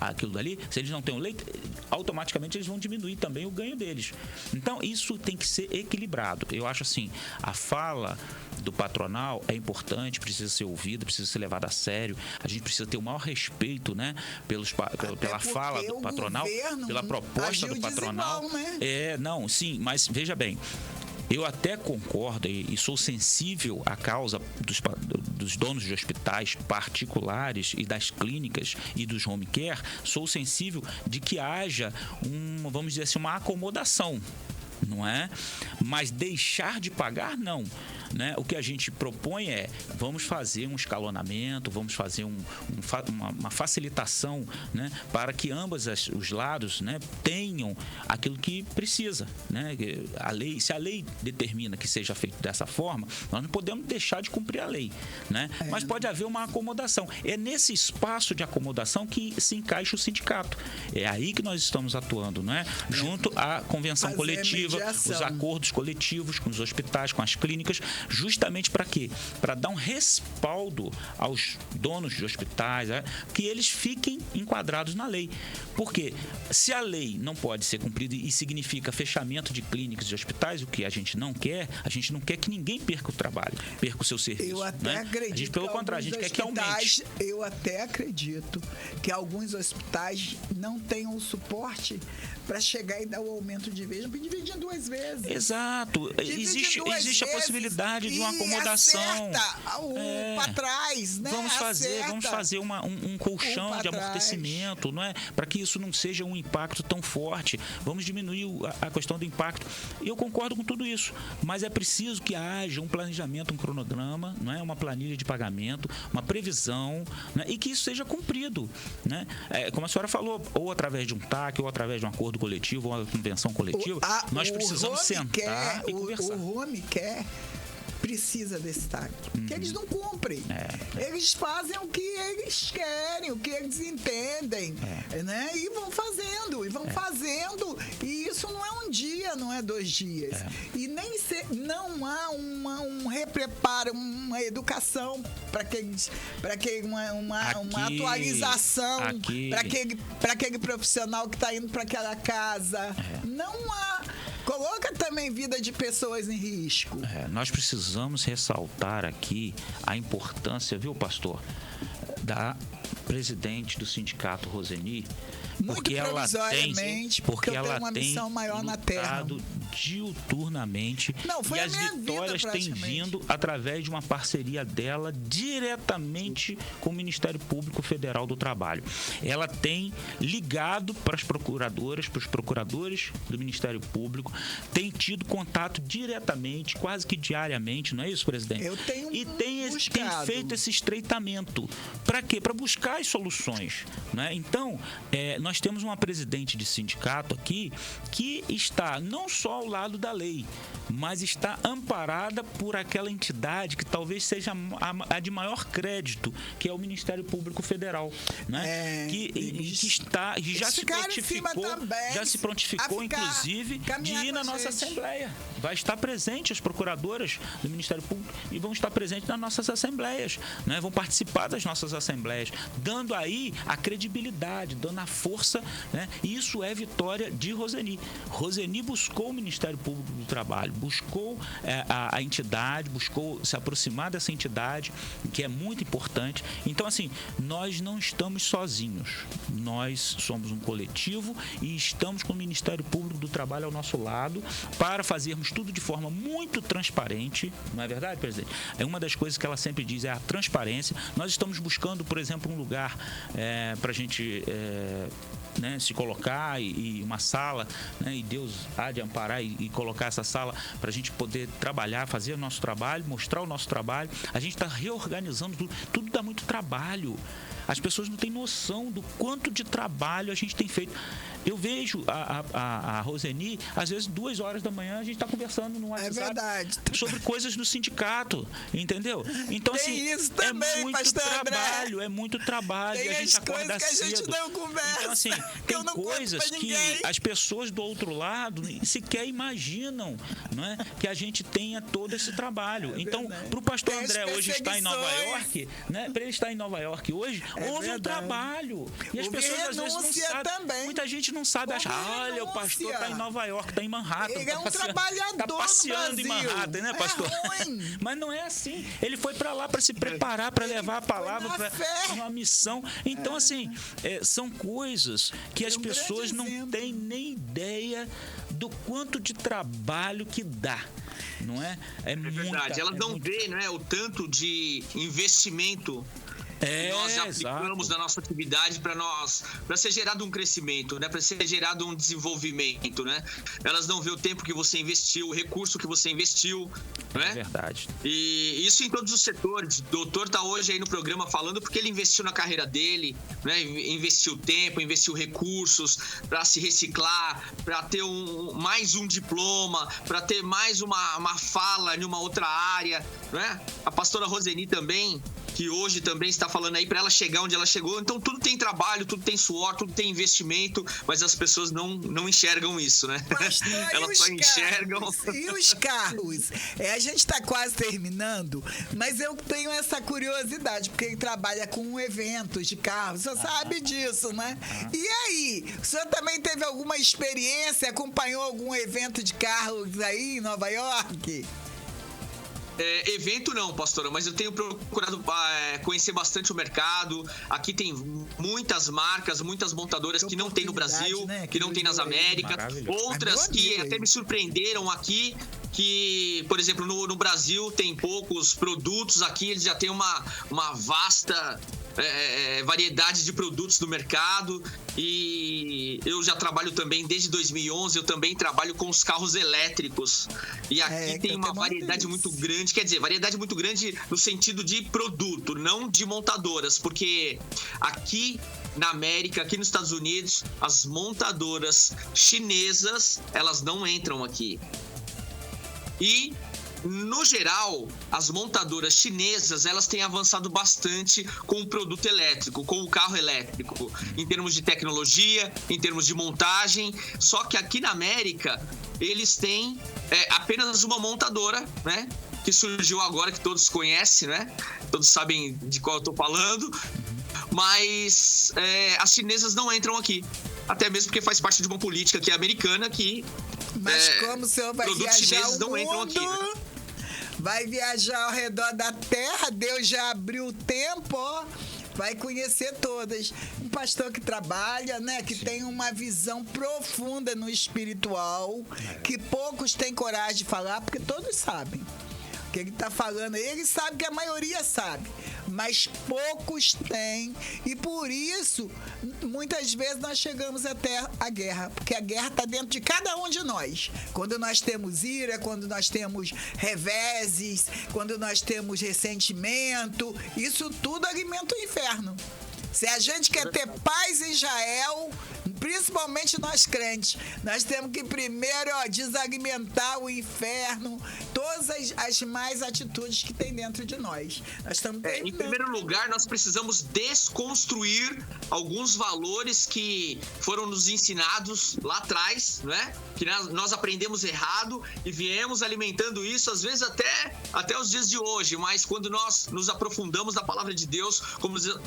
aquilo dali, se eles não têm o leito, automaticamente eles vão diminuir também o ganho deles. Então, isso tem que ser equilibrado. Eu acho assim, a fala do patronal é importante, precisa ser ouvida, precisa ser levada a sério. A gente precisa ter o maior respeito, né? Pela fala do patronal, pela proposta do patronal. Desigual, né? Sim, mas veja bem, eu até concordo e sou sensível à causa dos donos de hospitais particulares e das clínicas e dos home care, sou sensível de que haja vamos dizer assim, uma acomodação, não é? Mas deixar de pagar, não. Né? O que a gente propõe vamos fazer um escalonamento, vamos fazer uma facilitação, né? Para que ambos os lados, né? Tenham aquilo que precisa. Né? Se a lei determina que seja feito dessa forma, nós não podemos deixar de cumprir a lei. Né? Mas pode haver uma acomodação. É nesse espaço de acomodação que se encaixa o sindicato. É aí que nós estamos atuando, né? Junto à convenção coletiva, os acordos coletivos com os hospitais, com as clínicas, justamente para quê? Para dar um respaldo aos donos de hospitais, que eles fiquem enquadrados na lei. Porque se a lei não pode ser cumprida e significa fechamento de clínicas e hospitais, o que a gente não quer que ninguém perca o trabalho, perca o seu serviço. Eu até acredito. A gente, pelo contrário, a gente quer que aumente. Eu até acredito que alguns hospitais não tenham o suporte para chegar e dar o aumento de vez, porque dividir 2 vezes. Exato. Existe a possibilidade de uma acomodação. Para trás, né? Vamos fazer um colchão de amortecimento, não é? Para que isso não seja um impacto tão forte. Vamos diminuir a questão do impacto. Eu concordo com tudo isso, mas é preciso que haja um planejamento, um cronograma, não é? Uma planilha de pagamento, uma previsão, né? E que isso seja cumprido, né? Como a senhora falou, ou através de um TAC, ou através de um acordo coletivo, ou uma convenção coletiva, nós precisamos sentar e conversar. O Home quer precisa desse TAC, que eles não cumprem. Eles fazem o que eles querem, o que eles entendem, né? E vão fazendo, e isso não é um dia, não é 2 dias. E não há um repreparo, uma educação para uma atualização para aquele profissional que está indo para aquela casa. Não há. Coloca também vida de pessoas em risco. Nós precisamos ressaltar aqui a importância, viu, pastor, da presidente do sindicato, Roseni, porque ela tem uma missão maior na Terra. Diuturnamente, e as vitórias têm vindo através de uma parceria dela diretamente com o Ministério Público Federal do Trabalho. Ela tem ligado para as procuradoras, para os procuradores do Ministério Público, tem tido contato diretamente, quase que diariamente, não é isso, presidente? Eu tenho e tem feito esse estreitamento. Para quê? Para buscar as soluções, né? Então, nós temos uma presidente de sindicato aqui que está não só ao lado da lei, mas está amparada por aquela entidade que talvez seja a de maior crédito, que é o Ministério Público Federal, né? Que já se prontificou, inclusive, de ir na nossa Assembleia. Vai estar presente as procuradoras do Ministério Público e vão estar presentes nas nossas assembleias, né? Vão participar das nossas assembleias, dando aí a credibilidade, dando a força, né? E isso é vitória de Roseni. Roseni buscou o Ministério Público do Trabalho, buscou a entidade, buscou se aproximar dessa entidade, que é muito importante. Então, assim, nós não estamos sozinhos. Nós somos um coletivo e estamos com o Ministério Público do Trabalho ao nosso lado para fazermos tudo de forma muito transparente. Não é verdade, presidente? Uma das coisas que ela sempre diz é a transparência. Nós estamos buscando, por exemplo, um lugar para a gente né, se colocar e uma sala, né, e Deus há de amparar e colocar essa sala para a gente poder trabalhar, fazer o nosso trabalho, mostrar o nosso trabalho. A gente está reorganizando tudo dá muito trabalho. As pessoas não têm noção do quanto de trabalho a gente tem feito. Eu vejo a Roseni, às vezes 2 horas da manhã, a gente está conversando no WhatsApp sobre coisas do sindicato, entendeu? Então, tem assim, isso também, é muito trabalho, e a gente acorda cedo. Tem coisas que a gente não conversa. Então, assim, tem coisas que as pessoas do outro lado sequer imaginam, não é? Que a gente tenha todo esse trabalho. Então, para o pastor André hoje estar em Nova York, né? Para ele estar em Nova York hoje, houve um trabalho. E as pessoas às vezes não sabem. Também. Muita gente não sabe achar, olha, o pastor está em Nova York, está em Manhattan. Ele é um trabalhador está passeando em Manhattan, né, pastor? Mas não é assim. Ele foi para lá para se preparar, para levar a palavra, para uma missão. Então, assim, são coisas que as pessoas não têm nem ideia do quanto de trabalho que dá. Não é? É verdade. Elas não vê, né, o tanto de investimento nós aplicamos na nossa atividade para ser gerado um crescimento, né? Para ser gerado um desenvolvimento, né? Elas não vê o tempo que você investiu, o recurso que você investiu, né? É verdade. E isso em todos os setores. O doutor está hoje aí no programa falando porque ele investiu na carreira dele, né? Investiu tempo, investiu recursos para se reciclar, para ter mais um diploma, para ter mais uma fala em uma outra área, né? A pastora Roseni também que hoje também está falando aí, para ela chegar onde ela chegou. Então, tudo tem trabalho, tudo tem suor, tudo tem investimento, mas as pessoas não enxergam isso, né? Pastor, elas só enxergam... E os carros? A gente está quase terminando, mas eu tenho essa curiosidade, porque ele trabalha com eventos de carros, você sabe disso, né? E aí, o senhor também teve alguma experiência, acompanhou algum evento de carros aí em Nova York? Evento não, pastora, mas eu tenho procurado conhecer bastante o mercado. Aqui tem muitas marcas, muitas montadoras que não tem no Brasil, né? que não tem nas Américas. Outras que até me surpreenderam aqui, que, por exemplo, no Brasil tem poucos produtos. Aqui eles já têm uma vasta variedade de produtos no mercado. E eu já trabalho também desde 2011, eu também trabalho com os carros elétricos. E aqui tem uma variedade muito grande, quer dizer, variedade muito grande no sentido de produto, não de montadoras, porque aqui na América, aqui nos Estados Unidos, as montadoras chinesas, elas não entram aqui. E no geral, as montadoras chinesas, elas têm avançado bastante com o produto elétrico, com o carro elétrico, em termos de tecnologia, em termos de montagem. Só que aqui na América, eles têm apenas uma montadora, né? Que surgiu agora, que todos conhecem, né? Todos sabem de qual eu tô falando. Mas as chinesas não entram aqui. Até mesmo porque faz parte de uma política que é americana que... Mas como o senhor vai viajar o não entram aqui, né? Vai viajar ao redor da terra, Deus já abriu o tempo, ó, vai conhecer todas. Um pastor que trabalha, né, que tem uma visão profunda no espiritual, que poucos têm coragem de falar, porque todos sabem o que ele está falando. Ele sabe que a maioria sabe, mas poucos têm, e por isso muitas vezes nós chegamos até a guerra, porque a guerra está dentro de cada um de nós. Quando nós temos ira, quando nós temos reveses, quando nós temos ressentimento, isso tudo alimenta o inferno. Se a gente quer ter paz em Israel, principalmente nós crentes, nós temos que primeiro desalimentar o inferno, todas as más atitudes que tem dentro de nós. Nós estamos em primeiro lugar, nós precisamos desconstruir alguns valores que foram nos ensinados lá atrás, né? Que nós aprendemos errado e viemos alimentando isso, às vezes até os dias de hoje. Mas quando nós nos aprofundamos na palavra de Deus,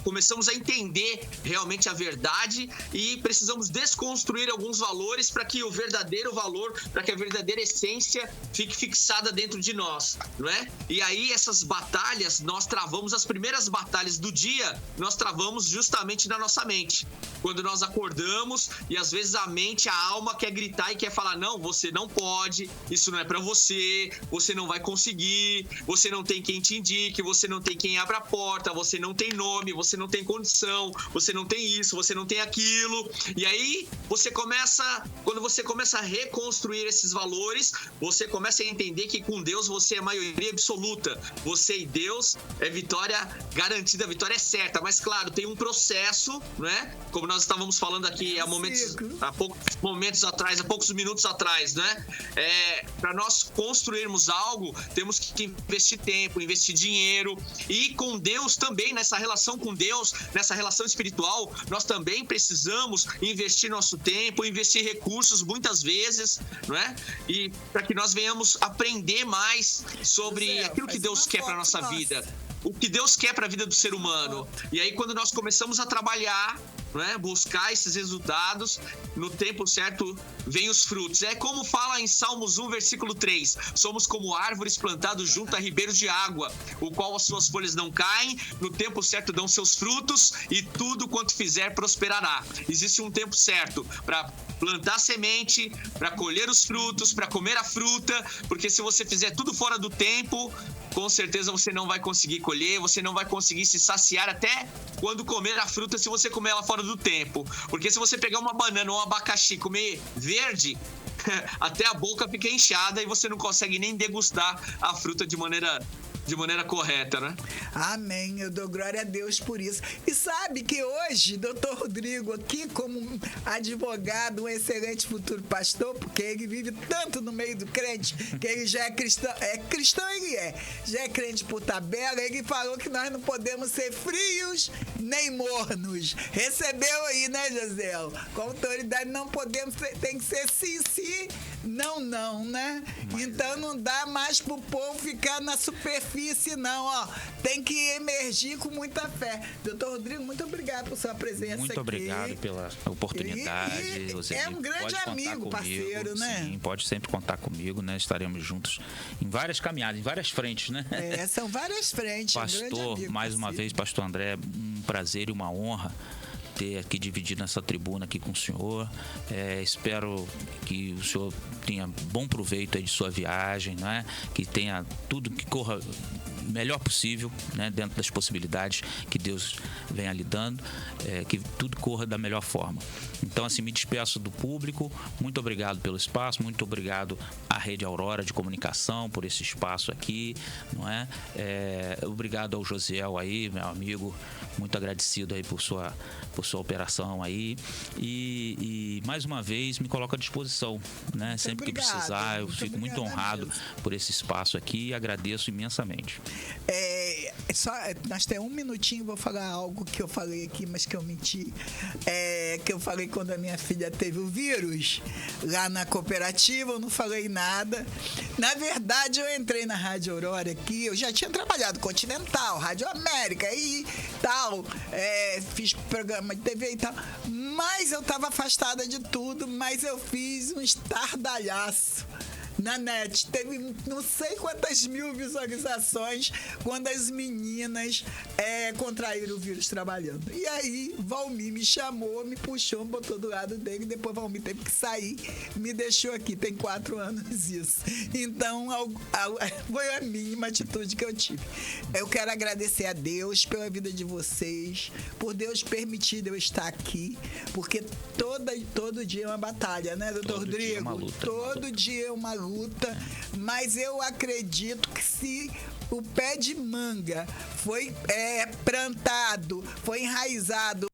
começamos a entender realmente a verdade e precisamos desconstruir alguns valores para que o verdadeiro valor, para que a verdadeira essência fique fixada dentro de nós, não é? E aí essas batalhas, nós travamos as primeiras batalhas do dia, nós travamos justamente na nossa mente. Quando nós acordamos e às vezes a mente, a alma quer gritar e quer falar: não, você não pode, isso não é para você, você não vai conseguir, você não tem quem te indique, você não tem quem abra a porta, você não tem nome, você não tem condição, você não tem isso, você não tem aquilo. E aí quando você começa a reconstruir esses valores, você começa a entender que com Deus você é maioria absoluta. Você e Deus é vitória garantida, a vitória é certa. Mas claro, tem um processo, né? Como nós estávamos falando aqui há poucos minutos atrás, né? Para nós construirmos algo, temos que investir tempo, investir dinheiro. E com Deus também, nessa relação com Deus, nessa relação espiritual, nós também precisamos investir nosso tempo, investir recursos muitas vezes, não é? E para que nós venhamos aprender mais sobre aquilo que Deus quer para nossa vida, o que Deus quer para a vida do ser humano. E aí quando nós começamos a trabalhar, né, buscar esses resultados, no tempo certo vem os frutos. É como fala em Salmos 1, versículo 3: somos como árvores plantadas junto a ribeiros de água, o qual as suas folhas não caem, no tempo certo dão seus frutos, e tudo quanto fizer prosperará. Existe um tempo certo para plantar semente, para colher os frutos, para comer a fruta, porque se você fizer tudo fora do tempo, com certeza você não vai conseguir colher, você não vai conseguir se saciar até quando comer a fruta, se você comer ela fora do tempo. Porque se você pegar uma banana ou um abacaxi e comer verde, até a boca fica inchada e você não consegue nem degustar a fruta de maneira de maneira correta, né? Amém, eu dou glória a Deus por isso. E sabe que hoje, doutor Rodrigo, aqui como advogado, um excelente futuro pastor, porque ele vive tanto no meio do crente, que ele já é cristão ele é, já é crente por tabela, ele falou que nós não podemos ser frios nem mornos. Recebeu aí, né, José? Com autoridade não podemos ser, tem que ser sim, sim, não, não, né? Então não dá mais pro povo ficar na superfície, não, ó. Tem que emergir com muita fé. Doutor Rodrigo, muito obrigado por sua presença muito aqui. obrigado pela oportunidade. É um grande amigo, parceiro, né? Sim, pode sempre contar comigo, né? Estaremos juntos em várias caminhadas, em várias frentes, né? São várias frentes. Pastor, mais uma vez, pastor André, um prazer e uma honra ter aqui dividido essa tribuna aqui com o senhor. Espero que o senhor tenha bom proveito aí de sua viagem, né? Que tenha tudo que corra melhor possível, né, dentro das possibilidades que Deus venha lhe dando, que tudo corra da melhor forma. Então, assim, me despeço do público. Muito obrigado pelo espaço, muito obrigado à Rede Aurora de Comunicação por esse espaço aqui, não é? Obrigado ao Josiel aí, meu amigo, muito agradecido aí por sua operação aí, e mais uma vez me coloco à disposição, né? Muito sempre obrigado, que precisar, eu fico muito honrado por esse espaço aqui e agradeço imensamente. Nós temos um minutinho, vou falar algo que eu falei aqui, mas que eu menti. Que eu falei quando a minha filha teve o vírus, lá na cooperativa, eu não falei nada. Na verdade, eu entrei na Rádio Aurora aqui, eu já tinha trabalhado Continental, Rádio América e tal, fiz programa de TV e tal, mas eu estava afastada de tudo, mas eu fiz um estardalhaço na net. Teve não sei quantas mil visualizações quando as meninas contraíram o vírus trabalhando. E aí, Valmir me chamou, me puxou, botou do lado dele, depois Valmir teve que sair, me deixou aqui, tem 4 anos isso. Então, foi a mínima atitude que eu tive. Eu quero agradecer a Deus pela vida de vocês, por Deus permitir eu estar aqui, porque todo dia é uma batalha, né, doutor Rodrigo? Dia é uma luta, todo dia é uma luta, mas eu acredito que se o pé de manga foi plantado, foi enraizado,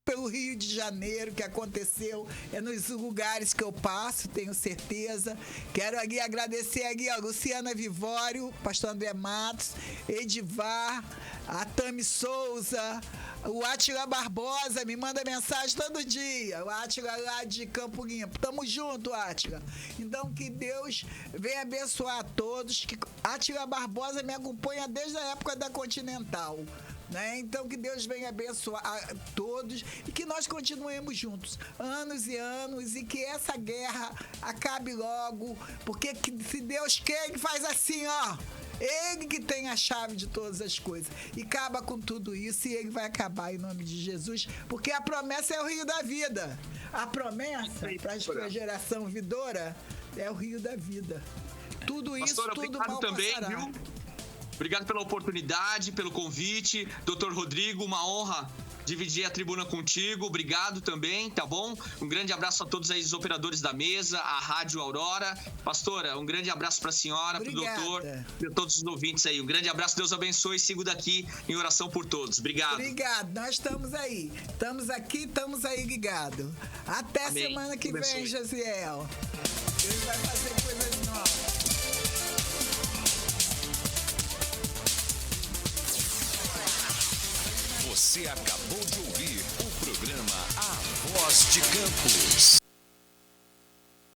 pelo Rio de Janeiro, que aconteceu, nos lugares que eu passo, tenho certeza. Quero aqui agradecer aqui, ó, Luciana Vivório, pastor André Matos, Edivar, a Tami Souza, o Átila Barbosa, me manda mensagem todo dia, o Átila lá de Campo Limpo. Tamo junto, Átila. Então, que Deus venha abençoar a todos, que Átila Barbosa me acompanha desde a época da Continental. Né? Então, que Deus venha abençoar a todos e que nós continuemos juntos, anos e anos, e que essa guerra acabe logo, porque se Deus quer, Ele faz assim, ó. Ele que tem a chave de todas as coisas. E acaba com tudo isso, e Ele vai acabar em nome de Jesus, porque a promessa é o rio da vida. A promessa para a geração vidoura é o rio da vida. Tudo isso, Pastora, tudo mal também, passará. Viu? Obrigado pela oportunidade, pelo convite. Doutor Rodrigo, uma honra dividir a tribuna contigo. Obrigado também, tá bom? Um grande abraço a todos aí os operadores da mesa, a Rádio Aurora. Pastora, um grande abraço para a senhora, para o doutor e a todos os ouvintes aí. Um grande abraço, Deus abençoe e sigo daqui em oração por todos. Obrigado. Obrigado, nós estamos aí. Estamos aqui, estamos aí ligados. Até Amém. Semana que vem, Josiel. Deus vai fazer coisas novas. Você acabou de ouvir o programa A Voz de Campos.